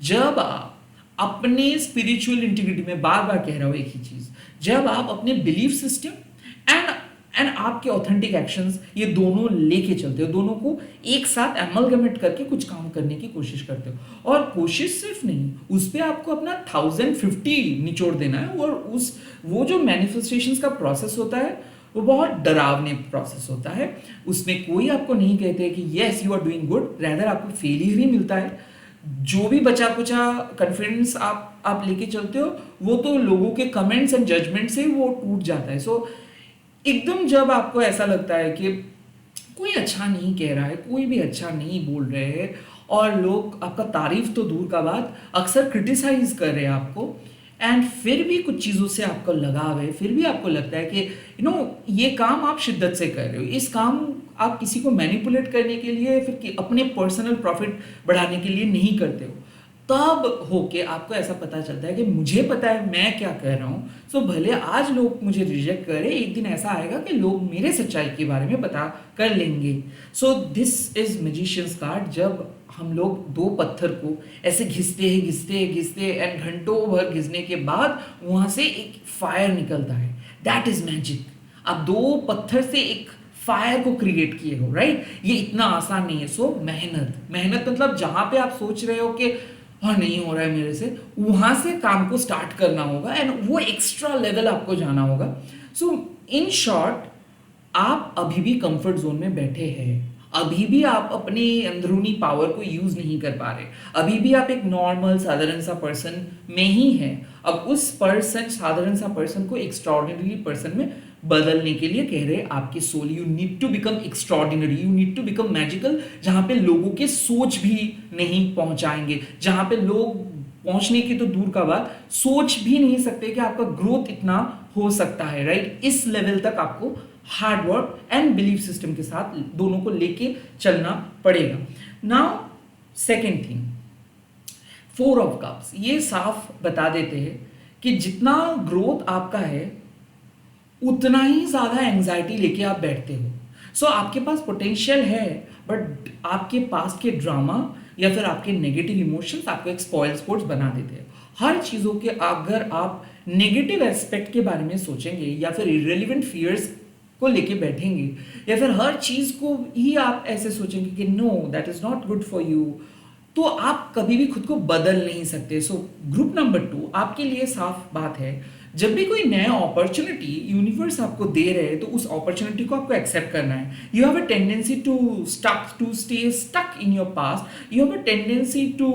जब आप अपने स्पिरिचुअल इंटीग्रिटी में, बार बार कह रहा हूं एक ही चीज, जब आप अपने बिलीफ सिस्टम एंड आपके ऑथेंटिक एक्शंस ये दोनों लेके चलते हो, दोनों को एक साथ एमलगमेट करके कुछ काम करने की कोशिश करते हो। और कोशिश सिर्फ नहीं, उस पर आपको अपना 1050 निचोड़ देना है। और वो जो मैनिफेस्टेशंस का प्रोसेस होता है वो बहुत डरावने प्रोसेस होता है। उसमें कोई आपको नहीं कहते कि yes you are doing good, rather आपको फेलियर ही मिलता है। जो भी बचा कुचा कॉन्फिडेंस आप लेके चलते हो वो तो लोगों के कमेंट्स एंड जजमेंट से वो टूट जाता है। सो एकदम जब आपको ऐसा लगता है कि कोई अच्छा नहीं कह रहा है, कोई भी अच्छा नहीं बोल रहे हैं, और लोग आपका तारीफ तो दूर का बात अक्सर क्रिटिसाइज कर रहे हैं आपको, एंड फिर भी कुछ चीज़ों से आपको लगाव है, फिर भी आपको लगता है कि ये काम आप शिद्दत से कर रहे हो, इस काम आप किसी को मैनिपुलेट करने के लिए, फिर अपने पर्सनल प्रॉफिट बढ़ाने के लिए नहीं करते हो, तब होके आपको ऐसा पता चलता है कि मुझे पता है मैं क्या कह रहा हूँ। सो भले आज लोग मुझे रिजेक्ट करें, एक दिन ऐसा आएगा कि लोग मेरे सच्चाई के बारे में पता कर लेंगे। So this is magicians card. जब हम लोग दो पत्थर को ऐसे घिसते हैं एंड घंटों भर घिसने के बाद वहां से एक फायर निकलता है, दैट इज मैजिक। आप दो पत्थर से एक फायर को क्रिएट किए हो, राइट। ये इतना आसान नहीं है। सो मेहनत मतलब जहां पे आप सोच रहे हो कि हाँ नहीं हो रहा है मेरे से, वहां से काम को स्टार्ट करना होगा एंड वो एक्स्ट्रा लेवल आपको जाना होगा। सो इन शॉर्ट, आप अभी भी कंफर्ट जोन में बैठे हैं, अभी भी आप अपनी अंदरूनी पावर को यूज नहीं कर पा रहे, अभी भी आप एक नॉर्मल साधारण सा पर्सन में ही हैं। अब उस साधारण सा पर्सन को एक्स्ट्रॉर्डिनरी पर्सन में बदलने के लिए कह रहे आपके soul, you need to become extraordinary, you need to become magical, जहां पे लोगों के सोच भी नहीं पहुंचाएंगे, जहां पे लोग पहुंचने की तो दूर का बात सोच भी नहीं सकते कि आपका ग्रोथ इतना हो सकता है, राइट। इस लेवल तक आपको hard work and belief system के साथ दोनों को लेके चलना पड़ेगा। Now second thing, 4 of cups ये साफ बता देते हैं कि जितना ग्रोथ आपका है उतना ही ज्यादा एंजाइटी लेके आप बैठते हो। सो आपके पास पोटेंशियल है, बट आपके पास के ड्रामा या फिर आपके नेगेटिव इमोशंस आपको एक स्पॉइल स्पोर्ट्स बना देते हैं। हर चीज़ों के अगर आप नेगेटिव एस्पेक्ट के बारे में सोचेंगे या फिर इरेलीवेंट फियर्स को लेके बैठेंगे या फिर हर चीज़ को ही आप ऐसे सोचेंगे कि know that is not good for you, तो आप कभी भी खुद को बदल नहीं सकते। सो ग्रुप नंबर 2 आपके लिए साफ बात है, जब भी कोई नया अपॉर्चुनिटी यूनिवर्स आपको दे रहे हैं तो उस अपॉर्चुनिटी को आपको एक्सेप्ट करना है। You have a tendency to stay stuck in your past, you have a tendency to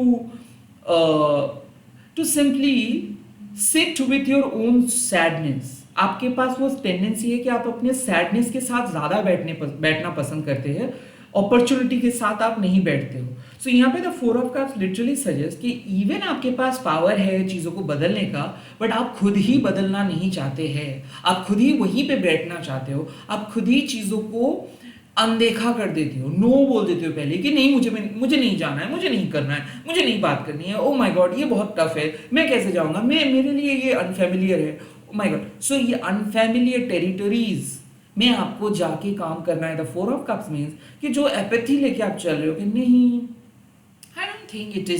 simply sit with your own sadness. आपके पास वो टेंडेंसी है कि आप अपने सैडनेस के साथ ज्यादा बैठना पसंद करते हैं, अपॉर्चुनिटी के साथ आप नहीं बैठते हो। सो यहाँ पे the 4 of cups literally suggest कि इवन आपके पास पावर है चीज़ों को बदलने का, बट आप खुद ही बदलना नहीं चाहते हैं, आप खुद ही वहीं पे बैठना चाहते हो, आप खुद ही चीज़ों को अनदेखा कर देते हो, नो बोल देते हो पहले कि नहीं मुझे नहीं जाना है, मुझे नहीं करना है, मुझे नहीं बात करनी है, ओ माय गॉड ये बहुत टफ है, मैं कैसे जाऊँगा, मेरे लिए ये अनफेमिलियर है, ओ माय गॉड। सो ये अनफेमिलियर टेरिटरीज में आपको जाके काम करना है। The four of cups means कि जो एपैथी लेके आप चल रहे हो कि नहीं, I don't think it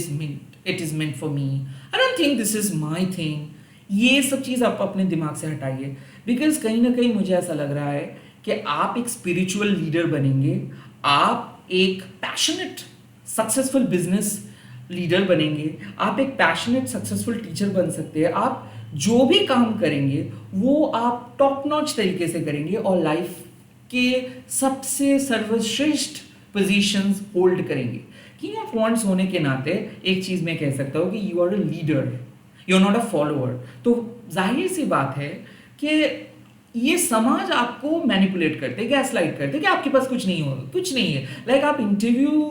is meant for me, I don't think this is my thing, ये सब चीज़ आप अपने दिमाग से हटाइए। बिकॉज कहीं ना कहीं मुझे ऐसा लग रहा है कि आप एक स्पिरिचुअल लीडर बनेंगे, आप एक पैशनेट सक्सेसफुल बिजनेस लीडर बनेंगे, आप एक पैशनेट सक्सेसफुल टीचर बन सकते हैं। आप जो भी काम करेंगे वो आप टॉप नॉच तरीके से करेंगे और लाइफ के सबसे सर्वश्रेष्ठ पोजीशंस होल्ड करेंगे। किंग ऑफ वॉन्ड्स होने के नाते एक चीज मैं कह सकता हूँ कि you are a leader, you are not a follower. तो जाहिर सी बात है कि ये समाज आपको मैनिपुलेट करते, गैसलाइट करते कि आपके पास कुछ नहीं होगा, कुछ नहीं है। लाइक आप इंटरव्यू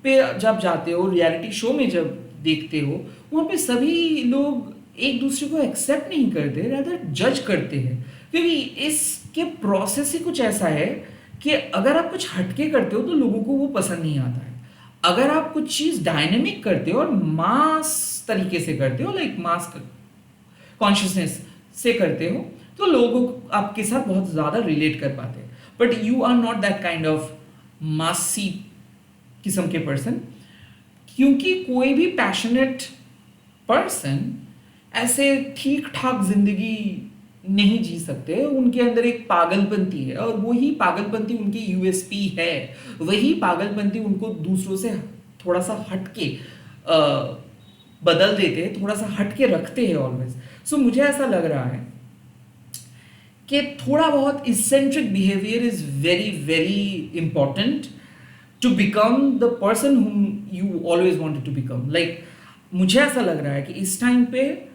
पे जब जाते हो, रियलिटी शो में जब देखते हो, वहाँ पे सभी लोग एक दूसरे को एक्सेप्ट नहीं करते, रादर जज करते हैं। क्योंकि इसके प्रोसेस ही कुछ ऐसा है कि अगर आप कुछ हटके करते हो तो लोगों को वो पसंद नहीं आता है। अगर आप कुछ चीज़ डायनेमिक करते हो और मास तरीके से करते हो, लाइक मास कॉन्शियसनेस से करते हो, तो लोग आपके साथ बहुत ज़्यादा रिलेट कर पाते हैं। But you are not that kind of massy किस्म के पर्सन, क्योंकि कोई भी पैशनेट पर्सन ऐसे ठीक ठाक जिंदगी नहीं जी सकते। उनके अंदर एक पागलपंती है और वही पागलपंती उनकी यूएसपी है, वही पागलपंती उनको दूसरों से थोड़ा सा हटके बदल देते हैं, थोड़ा सा हटके रखते हैं ऑलवेज। सो मुझे ऐसा लग रहा है कि थोड़ा बहुत eccentric behaviour is very very important to become the person whom you always wanted to become. Like मुझे ऐसा लग रहा है कि इस टाइम पे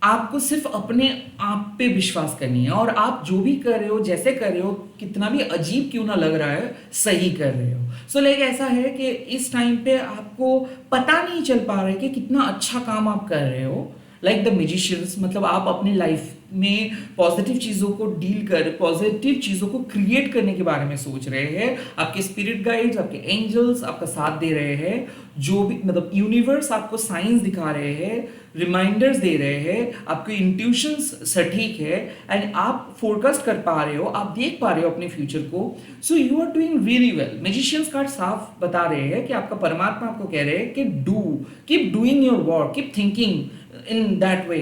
आपको सिर्फ अपने आप पे विश्वास करनी है और आप जो भी कर रहे हो, जैसे कर रहे हो, कितना भी अजीब क्यों ना लग रहा है, सही कर रहे हो। सो लाइक ऐसा है कि इस टाइम पे आपको पता नहीं चल पा रहा है कि कितना अच्छा काम आप कर रहे हो। लाइक द मैजिशियंस, मतलब आप अपनी लाइफ में पॉजिटिव चीज़ों को डील कर, पॉजिटिव चीज़ों को क्रिएट करने के बारे में सोच रहे हैं। आपके स्पिरिट गाइड्स, आपके एंजल्स आपका साथ दे रहे हैं। जो भी मतलब यूनिवर्स आपको साइंस दिखा रहे हैं, रिमाइंडर्स दे रहे हैं, आपके इंट्यूशंस सटीक है एंड आप फोरकास्ट कर पा रहे हो, आप देख पा रहे हो अपने फ्यूचर को। So you are doing really well. Magicians card साफ बता रहे हैं कि आपका परमात्मा आपको कह रहे हैं कि keep doing your work, keep thinking in that way,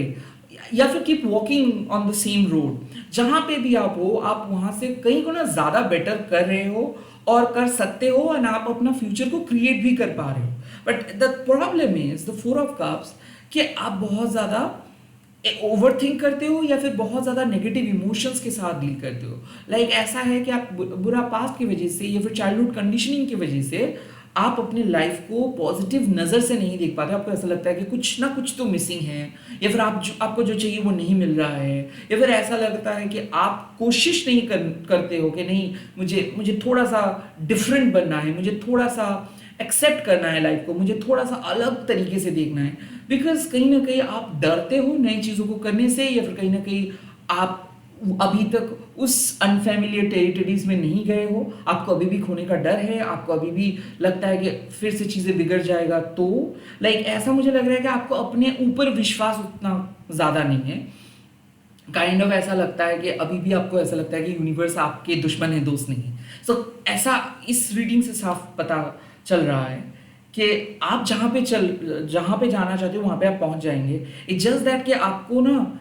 या फिर keep walking on the same road. जहां पे भी आप हो, आप वहां से कहीं को ना ज्यादा बेटर कर रहे हो और कर सकते हो और आप अपना फ्यूचर को क्रिएट भी कर पा रहे हो। But the problem is the four of cups कि आप बहुत ज़्यादा ओवर थिंक करते हो या फिर बहुत ज़्यादा नेगेटिव इमोशंस के साथ डील करते हो। लाइक ऐसा है कि आप बुरा पास्ट की वजह से या फिर चाइल्डहुड कंडीशनिंग की वजह से आप अपनी लाइफ को पॉजिटिव नज़र से नहीं देख पाते। आपको ऐसा लगता है कि कुछ ना कुछ तो मिसिंग है, या फिर आपको जो चाहिए वो नहीं मिल रहा है, या फिर ऐसा लगता है कि आप कोशिश नहीं करते हो कि नहीं, मुझे थोड़ा सा डिफरेंट बनना है, मुझे थोड़ा सा एक्सेप्ट करना है लाइफ को, मुझे थोड़ा सा अलग तरीके से देखना है। बिकॉज कहीं ना कहीं आप डरते हो नई चीज़ों को करने से, या फिर कहीं ना कहीं आप अभी तक उस अनफैमिलियर टेरिटरीज में नहीं गए हो, आपको अभी भी खोने का डर है, आपको अभी भी लगता है कि फिर से चीज़ें बिगड़ जाएगा। तो लाइक ऐसा मुझे लग रहा है कि आपको अपने ऊपर विश्वास उतना ज़्यादा नहीं है। काइंड ऑफ ऐसा लगता है कि अभी भी आपको ऐसा लगता है कि यूनिवर्स आपके दुश्मन है, दोस्त नहीं। सो ऐसा इस रीडिंग से साफ पता चल रहा है कि आप जहाँ पे जाना चाहते हो वहाँ पे आप पहुँच जाएंगे। इट्स जस्ट दैट कि आपको ना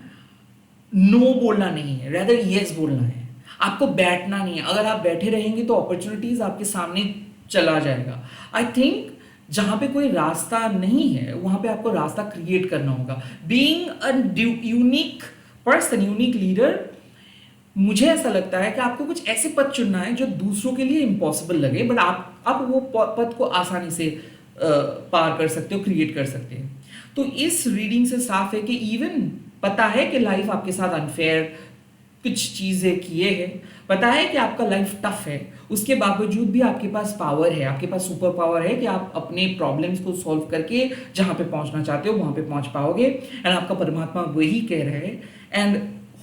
नो बोलना नहीं है, रेदर येस बोलना है। आपको बैठना नहीं है। अगर आप बैठे रहेंगे तो अपॉर्चुनिटीज आपके सामने चला जाएगा। आई थिंक जहाँ पे कोई रास्ता नहीं है वहाँ पे आपको रास्ता क्रिएट करना होगा। Being a unique person, unique leader, मुझे ऐसा लगता है कि आपको कुछ ऐसे पद चुनना है जो दूसरों के लिए इम्पॉसिबल लगे, बट आप वो पद को आसानी से पार कर सकते हो, क्रिएट कर सकते हैं। तो इस रीडिंग से साफ है कि इवन पता है कि लाइफ आपके साथ अनफेयर कुछ चीज़ें किए हैं, पता है कि आपका लाइफ टफ है, उसके बावजूद भी आपके पास पावर है, आपके पास सुपर पावर है कि आप अपने प्रॉब्लम्स को सॉल्व करके जहाँ पे पहुँचना चाहते हो वहाँ पे पहुँच पाओगे। एंड आपका परमात्मा वही कह रहे हैं। एंड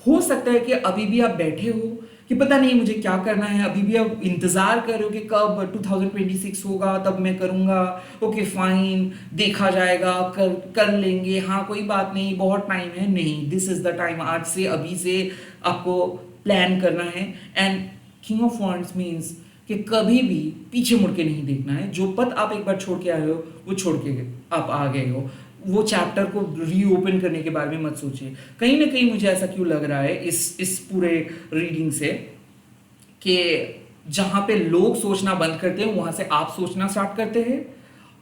हो सकता है कि अभी भी आप बैठे हो कि पता नहीं मुझे क्या करना है, अभी भी आप इंतज़ार कर रहे हो कि कब 2026 होगा तब मैं करूँगा, ओके फाइन, देखा जाएगा, कर लेंगे, हाँ कोई बात नहीं, बहुत टाइम है। नहीं, दिस इज़ द टाइम। आज से, अभी से आपको प्लान करना है। And king of wands means कि कभी भी पीछे मुड़ के नहीं देखना है। जो पथ आप एक बार छोड़ के आए हो वो छोड़ के आप आ गए हो, वो चैप्टर को रीओपन करने के बारे में मत सोचिए। कहीं ना कहीं मुझे ऐसा क्यों लग रहा है इस पूरे रीडिंग से कि जहाँ पे लोग सोचना बंद करते हैं वहाँ से आप सोचना स्टार्ट करते हैं,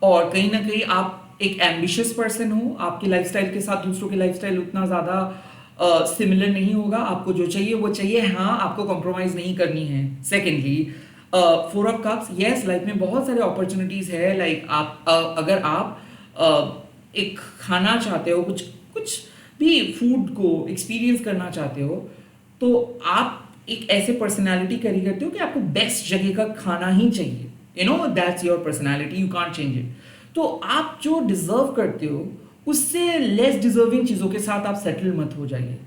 और कहीं ना कहीं आप एक एम्बिशियस पर्सन हो, आपकी लाइफस्टाइल के साथ दूसरों की लाइफस्टाइल उतना ज़्यादा सिमिलर नहीं होगा, आपको जो चाहिए वो चाहिए, हाँ आपको कॉम्प्रोमाइज़ नहीं करनी है। Secondly, four of cups, yes life में बहुत सारे अपॉर्चुनिटीज़ है। लाइक आप अगर आप एक खाना चाहते हो, कुछ कुछ भी फूड को एक्सपीरियंस करना चाहते हो, तो आप एक ऐसे पर्सनालिटी कैरी करते हो कि आपको बेस्ट जगह का खाना ही चाहिए। You know that's your personality, you can't change it. तो आप जो डिजर्व करते हो उससे लेस डिजर्विंग चीज़ों के साथ आप सेटल मत हो जाइए।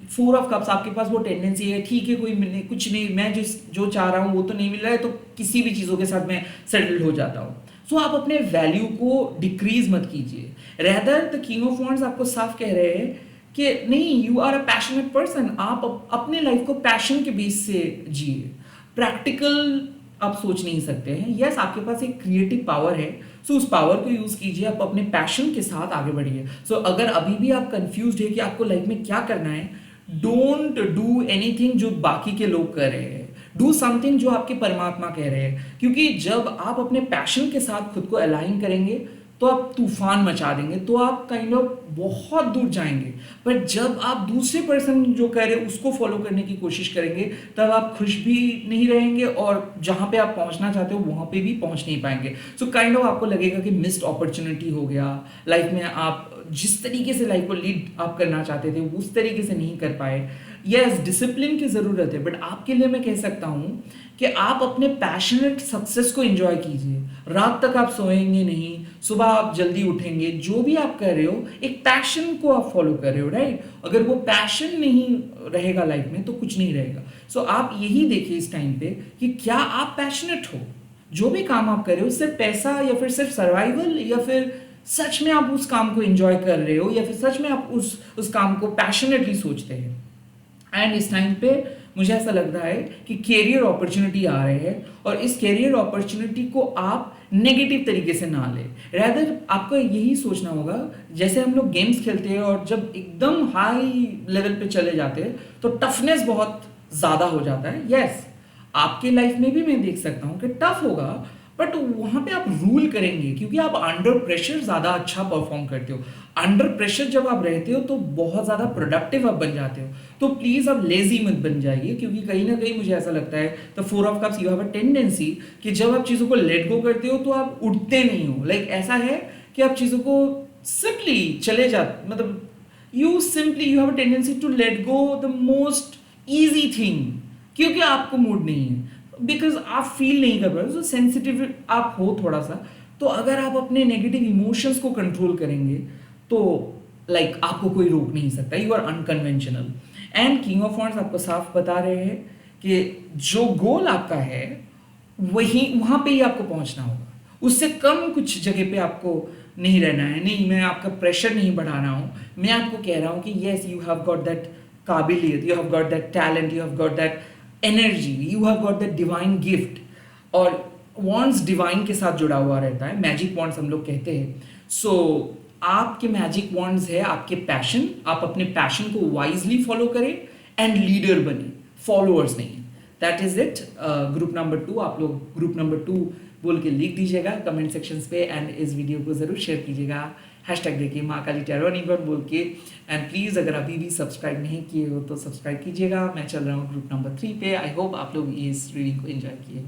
फोर ऑफ कप्स, आपके पास वो टेंडेंसी है, ठीक है कोई मिलने कुछ नहीं, मैं जो चाह रहा हूँ वो तो नहीं मिल रहा है, तो किसी भी चीज़ों के साथ मैं सेटल हो जाता हूँ। सो आप अपने वैल्यू को डिक्रीज मत कीजिए। Rather the king of wands आपको साफ कह रहे हैं कि नहीं, you are a passionate person, आप अपने लाइफ को पैशन के बेस से जिए। प्रैक्टिकल आप सोच नहीं सकते हैं। यस आपके पास एक क्रिएटिव पावर है, सो उस पावर को यूज कीजिए, आप अपने पैशन के साथ आगे बढ़िए। सो अगर अभी भी आप कंफ्यूज्ड है कि आपको लाइफ में क्या करना है, डोंट डू एनीथिंग जो बाकी के लोग कर रहे हैं, डू समथिंग जो आपके परमात्मा कह रहे हैं। क्योंकि जब आप अपने पैशन के साथ खुद को अलाइन करेंगे तो आप तूफान मचा देंगे, तो आप काइंड ऑफ बहुत दूर जाएंगे। बट जब आप दूसरे पर्सन जो कह रहे हैं उसको फॉलो करने की कोशिश करेंगे, तब आप खुश भी नहीं रहेंगे और जहाँ पे आप पहुँचना चाहते हो वहाँ पे भी पहुँच नहीं पाएंगे। सो काइंड ऑफ आपको लगेगा कि मिस्ड अपॉर्चुनिटी हो गया लाइफ में, आप जिस तरीके से लाइफ को लीड आप करना चाहते थे उस तरीके से नहीं कर पाए। यस डिसिप्लिन की ज़रूरत है, बट आपके लिए मैं कह सकता हूँ कि आप अपने पैशनेट सक्सेस को एंजॉय कीजिए। रात तक आप सोएंगे नहीं, सुबह आप जल्दी उठेंगे, जो भी आप कर रहे हो एक पैशन को आप फॉलो कर रहे हो, राइट। अगर वो पैशन नहीं रहेगा लाइफ में तो कुछ नहीं रहेगा। सो आप यही देखिए इस टाइम पे कि क्या आप पैशनेट हो, जो भी काम आप कर रहे हो, सिर्फ पैसा या फिर सिर्फ सर्वाइवल, या फिर सच में आप उस काम को एंजॉय कर रहे हो, या फिर सच में आप उस काम को पैशनेटली सोचते हैं। एंड इस टाइम पे मुझे ऐसा लग रहा है कि कैरियर अपॉर्चुनिटी आ रहे हैं, और इस कैरियर अपॉर्चुनिटी को आप नेगेटिव तरीके से ना ले। रैदर आपको यही सोचना होगा, जैसे हम लोग गेम्स खेलते हैं और जब एकदम हाई लेवल पे चले जाते हैं तो टफनेस बहुत ज़्यादा हो जाता है। यस आपके लाइफ में भी मैं देख सकता हूँ कि टफ होगा, बट वहाँ पे आप रूल करेंगे क्योंकि आप अंडर प्रेशर ज़्यादा अच्छा परफॉर्म करते हो। अंडर प्रेशर जब आप रहते हो तो बहुत ज़्यादा प्रोडक्टिव आप बन जाते हो। तो प्लीज़ आप लेजी मत बन जाइए, क्योंकि कहीं ना कहीं मुझे ऐसा लगता है the four of cups you have a tendency कि जब आप चीज़ों को लेट गो करते हो तो आप उठते नहीं हो। लाइक ऐसा है कि आप चीज़ों को सिंपली चले जाते, मतलब you have a tendency to let go the most easy thing, क्योंकि आपको मूड नहीं है, बिकॉज आप फील नहीं कर पाए, सेंसिटिव आप हो थोड़ा सा। तो अगर आप अपने नेगेटिव इमोशंस को कंट्रोल करेंगे तो आपको कोई रोक नहीं सकता, you are unconventional. And king of wands आपको साफ बता रहे हैं कि जो गोल आपका है वही वहां पे ही आपको पहुंचना होगा, उससे कम कुछ जगह पे आपको नहीं रहना है। नहीं, मैं आपका प्रेशर नहीं बढ़ा रहा हूँ, मैं आपको कह रहा हूँ कि yes you have got that काबिलियत, you have got that talent, you have got that energy, you have got that divine gift. और वॉन्ड्स डिवाइन के साथ जुड़ा हुआ रहता है, मैजिक वॉन्ड्स हम लोग कहते हैं। सो आपके मैजिक वॉन्ड्स है आपके पैशन, आप अपने पैशन को वाइजली फॉलो करें एंड लीडर बने, फॉलोअर्स नहीं। That is it. Group number 2, आप लोग ग्रुप नंबर 2 बोल के लिख दीजिएगा कमेंट सेक्शंस पे, एंड इस वीडियो को जरूर शेयर कीजिएगा, हैशटैग देखिए माँ काली टैरो एनीवन बोल के। एंड प्लीज़ अगर अभी भी सब्सक्राइब नहीं किए हो तो सब्सक्राइब कीजिएगा। मैं चल रहा हूँ ग्रुप नंबर 3 पे। आई होप आप लोग इस रीडिंग को एंजॉय किए।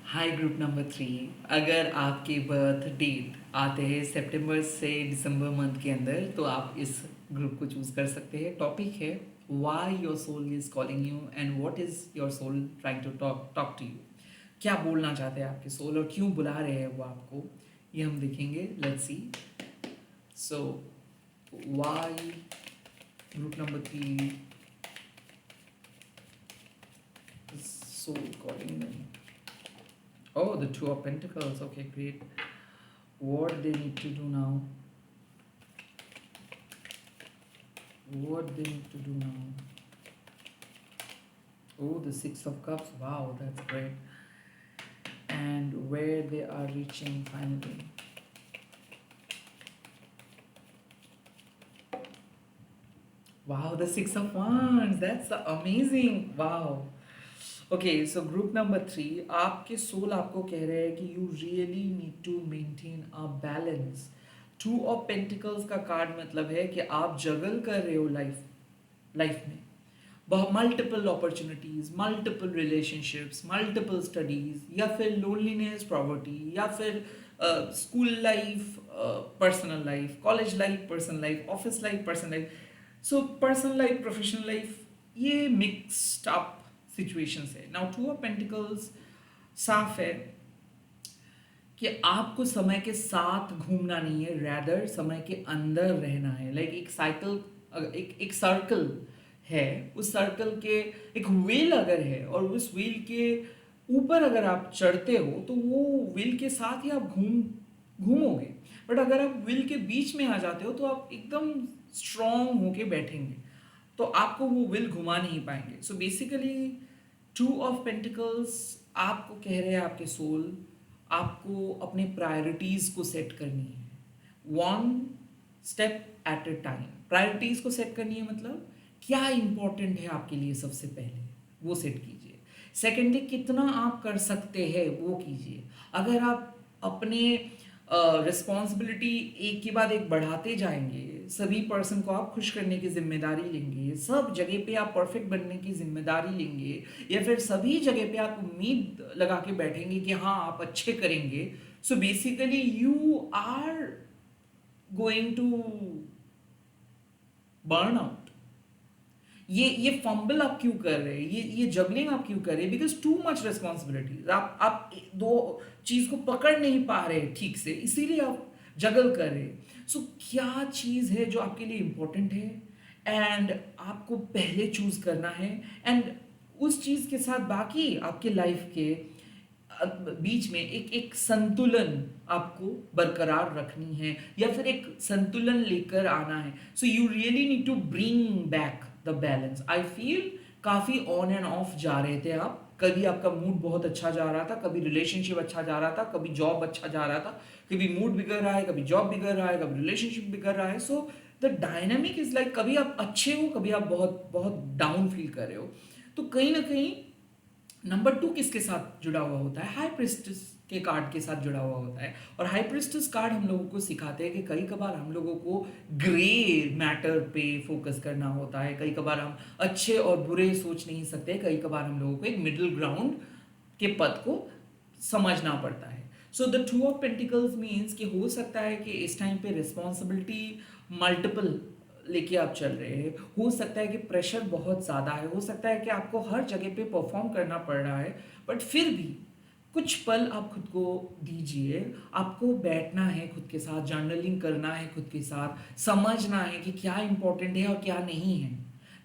हाय ग्रुप नंबर 3, अगर आपके बर्थ डेट आते हैं सितंबर से दिसंबर मंथ के अंदर तो आप इस ग्रुप को चूज कर सकते हैं। टॉपिक है why your soul is calling you and what is your soul trying to talk to you. क्या बोलना चाहते हैं आपके सोल और क्यों बुला रहे हैं वो आपको, ये हम देखेंगे। Let's see. So why group number 3 soul calling them. Oh, the Two of Pentacles. Okay, great. What they need to do now? What they need to do now? Oh, the Six of Cups. Wow, that's great. And where they are reaching finally. Wow, the Six of Wands. That's amazing. Wow. Okay, so group number 3, आपके soul आपको कह रहे हैं कि you really need to maintain a balance. Two of pentacles का card मतलब है कि आप जगल कर रहे हो लाइफ लाइफ में multiple opportunities, multiple relationships, multiple studies, या फिर लोनलीनेस, प्रॉवर्टी, या फिर school life, personal life, college life, personal life, office life, personal life. So personal life, professional life, ये मिक्स्ड अप सिचुएशंस है. नाउ टू ऑफ पेंटिकल्स साफ है कि आपको समय के साथ घूमना नहीं है, रैदर समय के अंदर रहना है. लाइक एक साइकिल, एक सर्कल है, उस सर्कल के एक व्हील अगर है और उस व्हील के ऊपर अगर आप चढ़ते हो तो वो व्हील के साथ ही आप घूमोगे. बट अगर आप व्हील के बीच में आ जाते हो तो आप एकदम स्ट्रॉन्ग होके बैठेंगे, तो आपको वो व्हील घुमा नहीं पाएंगे. So basically to of pentacles आपको कह रहे हैं, आपके सोल आपको अपने प्रायोरिटीज़ को सेट करनी है, one step at a time. Priorities को सेट करनी है मतलब क्या इंपॉर्टेंट है आपके लिए, सबसे पहले वो सेट कीजिए. सेकेंडली कितना आप कर सकते हैं वो कीजिए. अगर आप अपने रिस्पॉन्सिबिलिटी एक के बाद एक बढ़ाते जाएंगे, सभी पर्सन को आप खुश करने की जिम्मेदारी लेंगे, सब जगह पे आप परफेक्ट बनने की जिम्मेदारी लेंगे, या फिर सभी जगह पे आप उम्मीद लगा के बैठेंगे कि हाँ आप अच्छे करेंगे, so basically you are going to burn out. ये फंबल आप क्यों कर रहे हैं, ये जगलिंग आप क्यों कर रहे हैं, बिकॉज टू मच रिस्पॉन्सिबिलिटीज. आप दो चीज को पकड़ नहीं पा रहे ठीक से, इसीलिए आप जगल कर रहे हैं. सो क्या चीज है जो आपके लिए इंपॉर्टेंट है, एंड आपको पहले चूज करना है, एंड उस चीज के साथ बाकी आपके लाइफ के बीच में एक संतुलन आपको बरकरार रखनी है, या फिर एक संतुलन लेकर आना है. So you really need to bring back the balance. I feel काफ़ी ऑन एंड ऑफ जा रहे थे आप. कभी आपका मूड बहुत अच्छा जा रहा था, कभी रिलेशनशिप अच्छा जा रहा था, कभी जॉब अच्छा जा रहा था, कभी मूड बिगड़ रहा है, कभी जॉब बिगड़ रहा है, कभी रिलेशनशिप बिगड़ रहा है. So the dynamic is like कभी आप अच्छे हो, कभी आप बहुत बहुत डाउन फील कर रहे हो. तो कहीं ना कहीं नंबर 2 किसके साथ जुड़ा हुआ होता है, हाई प्रिस्टेस के कार्ड के साथ जुड़ा हुआ होता है. और हाई प्रिस्टेस कार्ड हम लोगों को सिखाते हैं कि कई कबार हम लोगों को ग्रे मैटर पे फोकस करना होता है, कई कबार हम अच्छे और बुरे सोच नहीं सकते, कई कबार हम लोगों को एक मिडिल ग्राउंड के पद को समझना पड़ता है. So the two of pentacles means कि हो सकता है कि इस टाइम पे रिस्पॉन्सिबिलिटी मल्टीपल लेके आप चल रहे हैं, हो सकता है कि प्रेशर बहुत ज़्यादा है, हो सकता है कि आपको हर जगह पे परफॉर्म करना पड़ रहा है, बट फिर भी कुछ पल आप खुद को दीजिए. आपको बैठना है खुद के साथ, जर्नलिंग करना है खुद के साथ, समझना है कि क्या इंपॉर्टेंट है और क्या नहीं है,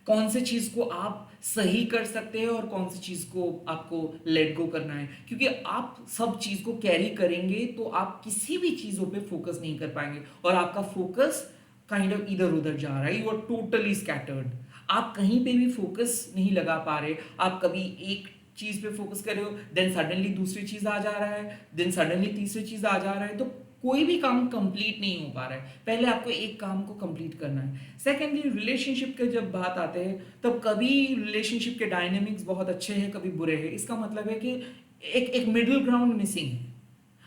कौन से चीज़ को आप सही कर सकते हैं और कौन सी चीज़ को आपको लेट गो करना है. क्योंकि आप सब चीज़ को कैरी करेंगे तो आप किसी भी चीज़ों पे फोकस नहीं कर पाएंगे, और आपका फोकस काइंड ऑफ इधर उधर जा रहा है, यू आर टोटली स्कैटर्ड. आप कहीं पे भी फोकस नहीं लगा पा रहे. आप कभी एक चीज पे फोकस कर रहे हो, देन सडनली दूसरी चीज आ जा रहा है, देन सडनली तीसरी चीज आ जा रहा है, तो कोई भी काम कंप्लीट नहीं हो पा रहा है. पहले आपको एक काम को कंप्लीट करना है. सेकेंडली रिलेशनशिप के जब बात आते हैं तब कभी रिलेशनशिप के डायनेमिक्स बहुत अच्छे हैं, कभी बुरे हैं. इसका मतलब है कि एक मिडिल ग्राउंड मिसिंग है.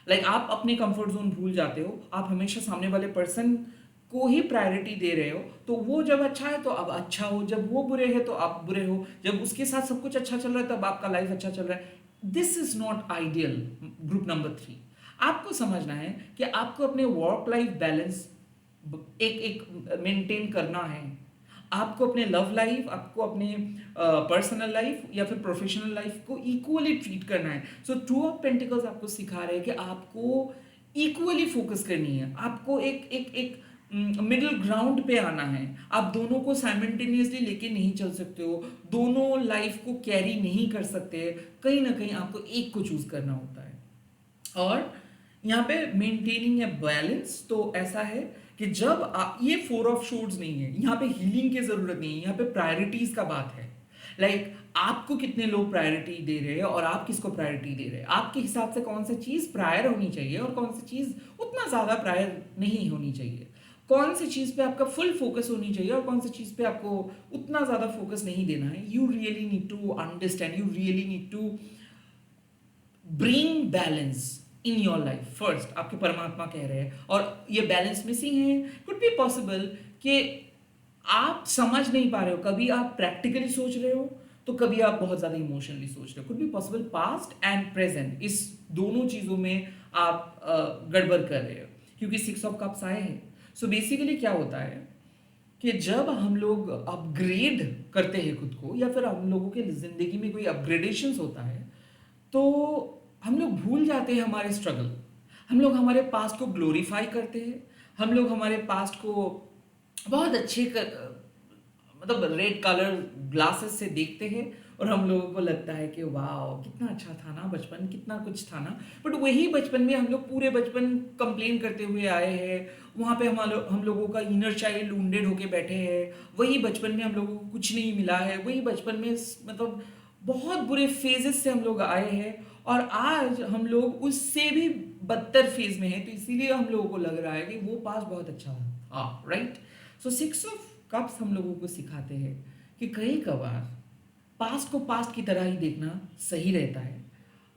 लाइक आप अपने कंफर्ट जोन भूल जाते हो, आप हमेशा सामने वाले पर्सन को ही प्रायोरिटी दे रहे हो, तो वो जब अच्छा है तो अब अच्छा हो, जब वो बुरे है तो आप बुरे हो, जब उसके साथ सब कुछ अच्छा चल रहा है तब आपका लाइफ अच्छा चल रहा है. This is not ideal. Group number 3, आपको समझना है कि आपको अपने वर्क लाइफ बैलेंस एक मेंटेन करना है. आपको अपने लव लाइफ, आपको अपने पर्सनल लाइफ या फिर प्रोफेशनल लाइफ को इक्वली ट्रीट करना है. सो टू ऑफ पेंटिकल्स आपको सिखा रहे हैं कि आपको इक्वली फोकस करनी है, आपको एक एक एक मिडिल ग्राउंड पे आना है. आप दोनों को साइमल्टेनियसली लेके नहीं चल सकते हो, दोनों लाइफ को कैरी नहीं कर सकते. कहीं ना कहीं आपको एक को चूज करना होता है. और यहाँ पे मेंटेनिंग ए बैलेंस तो ऐसा है कि जब ये 4 ऑफ शोर्ड्स नहीं है, यहाँ पे हीलिंग की जरूरत नहीं है, यहाँ पे प्रायोरिटीज का बात है. लाइक आपको कितने लोग प्रायोरिटी दे रहे हैं और आप किसको प्रायोरिटी दे रहे हैं, आपके हिसाब से कौन सा चीज़ प्रायर होनी चाहिए और कौन सी चीज़ उतना ज़्यादा प्रायर नहीं होनी चाहिए, कौन सी चीज़ पे आपका फुल फोकस होनी चाहिए और कौन सी चीज़ पे आपको उतना ज़्यादा फोकस नहीं देना है। You really need to understand, you really need to bring balance in your life first. आपके परमात्मा कह रहे हैं और ये बैलेंस मिसिंग है। कुड बी पॉसिबल कि आप समझ नहीं पा रहे हो, कभी आप प्रैक्टिकली सोच रहे हो तो कभी आप बहुत ज़्यादा इमोशनली सोच रहे हो। Could be possible past and present, इस दोनों चीज़ों में आप गड़बड़ कर रहे हो क्योंकि 6 ऑफ कप्स आए हैं। सो बेसिकली क्या होता है कि जब हम लोग अपग्रेड करते हैं खुद को या फिर हम लोगों के ज़िंदगी में कोई अपग्रेडेशंस होता है तो हम लोग भूल जाते हैं हमारे स्ट्रगल। हम लोग हमारे पास्ट को ग्लोरीफाई करते हैं, हम लोग हमारे पास्ट को बहुत मतलब रेड कलर ग्लासेस से देखते हैं और हम लोगों को लगता है कि वाह कितना अच्छा था ना बचपन, कितना कुछ था ना। बट वही बचपन में हम लोग पूरे बचपन कंप्लेन करते हुए आए हैं, वहाँ पे हम लोगों का इनर चाइल्ड वुंडेड होके बैठे हैं। वही बचपन में हम लोगों को कुछ नहीं मिला है, वही बचपन में मतलब बहुत बुरे फेजेस से हम लोग आए हैं और आज हम लोग उससे भी बदतर फेज में हैं। तो इसीलिए हम लोगों को लग रहा है कि वो पास बहुत अच्छा था, राइट। सो 6 ऑफ कप्स हम लोगों को सिखाते हैं कि कई कबार पास्ट को पास्ट की तरह ही देखना सही रहता है,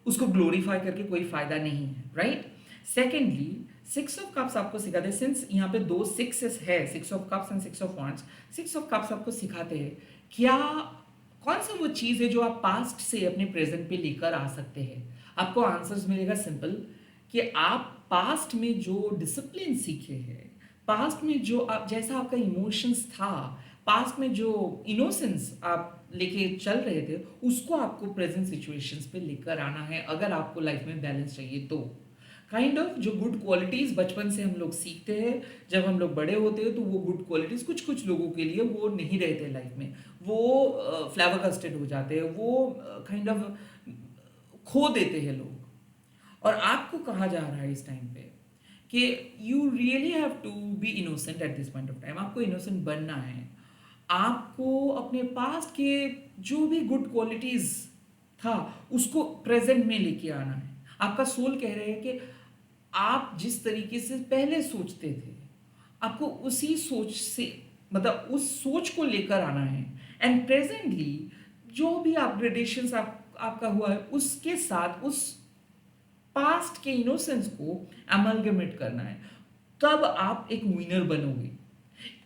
उसको ग्लोरीफाई करके कोई फायदा नहीं है, राइट। सेकेंडली 6 ऑफ कप्स आपको सिखाते हैं, सिंस यहाँ पे 2 6s है, 6 of cups and 6 of wands, 6 of cups आपको सिखाते हैं क्या कौन सा वो चीज़ है जो आप पास्ट से अपने प्रेजेंट पे लेकर आ सकते हैं। आपको आंसर्स मिलेगा सिंपल कि आप पास्ट में जो डिसिप्लिन सीखे हैं, पास्ट में जो आप जैसा आपका इमोशंस था, पास्ट में जो इनोसेंस आप लेके चल रहे थे, उसको आपको प्रेजेंट सिचुएशंस पे लेकर आना है अगर आपको लाइफ में बैलेंस चाहिए तो। काइंड ऑफ जो गुड क्वालिटीज़ बचपन से हम लोग सीखते हैं, जब हम लोग बड़े होते हैं तो वो गुड क्वालिटीज़ कुछ कुछ लोगों के लिए वो नहीं रहते लाइफ में, वो फ्लेवर कस्टेड हो जाते हैं, वो काइंड ऑफ खो देते हैं लोग। और आपको कहा जा रहा है इस टाइम पे कि you really have to be innocent at this point of time. आपको इनोसेंट बनना है, आपको अपने पास्ट के जो भी गुड क्वालिटीज़ था उसको प्रेजेंट में लेके आना है। आपका सोल कह रहे हैं कि आप जिस तरीके से पहले सोचते थे आपको उसी सोच से मतलब उस सोच को लेकर आना है एंड प्रेजेंटली जो भी अपग्रेडेशंस आपका हुआ है उसके साथ उस पास्ट के इनोसेंस को अमलगमेट करना है, तब आप एक विनर बनोगे।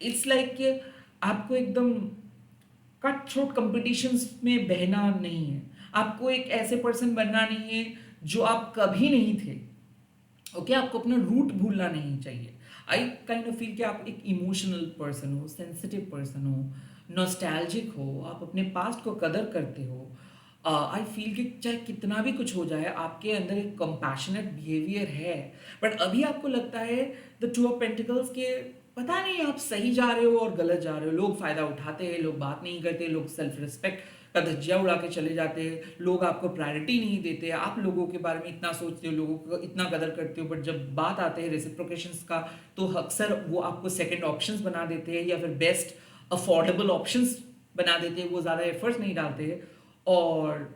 इट्स लाइक कि आपको एकदम कट थ्रोट कंपटीशंस में बहना नहीं है, आपको एक ऐसे पर्सन बनना नहीं है जो आप कभी नहीं थे। ओके आपको अपना रूट भूलना नहीं चाहिए। आई काइंड ऑफ फील कि आप एक इमोशनल पर्सन हो, सेंसिटिव पर्सन हो, नॉस्टैल्जिक हो, आप अपने पास्ट को कदर करते हो। आई फील कि चाहे कितना भी कुछ हो जाए आपके अंदर एक कंपैशनेट बिहेवियर है, बट अभी आपको लगता है द 2 ऑफ पेंटिकल्स के पता नहीं आप सही जा रहे हो और गलत जा रहे हो। लोग फ़ायदा उठाते हैं, लोग बात नहीं करते, लोग सेल्फ रिस्पेक्ट का धज्जिया उड़ा के चले जाते हैं, लोग आपको प्रायोरिटी नहीं देते। आप लोगों के बारे में इतना सोचते हो, लोगों को इतना कदर करते हो, बट जब बात आते हैं रेसिप्रोकेशंस का तो अक्सर वो आपको सेकंड ऑप्शंस बना देते हैं या फिर बेस्ट अफोर्डेबल ऑप्शंस बना देते हैं, वो ज़्यादा एफर्ट्स नहीं डालते हैं। और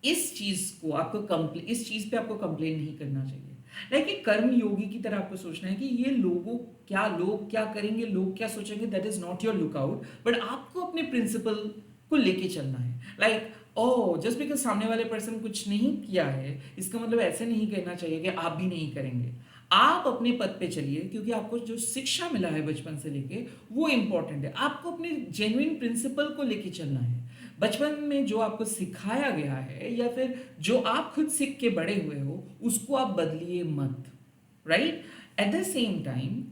इस चीज़ को आपको इस चीज़ पे आपको कंप्लेन नहीं करना चाहिए। लाइक एक कर्म योगी की तरह आपको सोचना है कि ये लोग क्या करेंगे, लोग क्या सोचेंगे, that is not your lookout, but आपको अपने प्रिंसिपल को लेके चलना है। लाइक ओ जस्ट बिकॉज सामने वाले पर्सन कुछ नहीं किया है इसका मतलब ऐसे नहीं कहना चाहिए कि आप भी नहीं करेंगे। आप अपने पद पे चलिए क्योंकि आपको जो शिक्षा मिला है बचपन से लेके वो इंपॉर्टेंट है। आपको अपने जेन्युइन प्रिंसिपल को लेके चलना है। बचपन में जो आपको सिखाया गया है या फिर जो आप खुद सीख के बड़े हुए हो उसको आप बदलिए मत, right. Eight the same time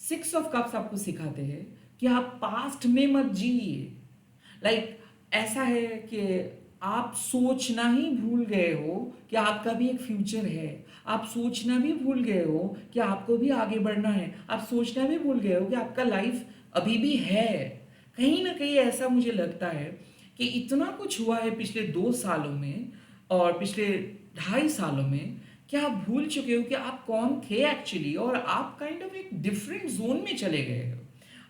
6 of cups आपको सिखाते हैं कि आप पास्ट में मत जिए। लाइक ऐसा है कि आप सोचना ही भूल गए हो कि आपका भी एक फ्यूचर है, आप सोचना भी भूल गए हो कि आपको भी आगे बढ़ना है, आप सोचना भी भूल गए हो कि आपका लाइफ अभी भी है। कहीं ना कहीं ऐसा मुझे लगता है कि इतना कुछ हुआ है पिछले 2 सालों में और पिछले 2.5 सालों में कि आप भूल चुके हो कि आप कौन थे एक्चुअली और आप काइंड ऑफ एक डिफरेंट जोन में चले गए हो।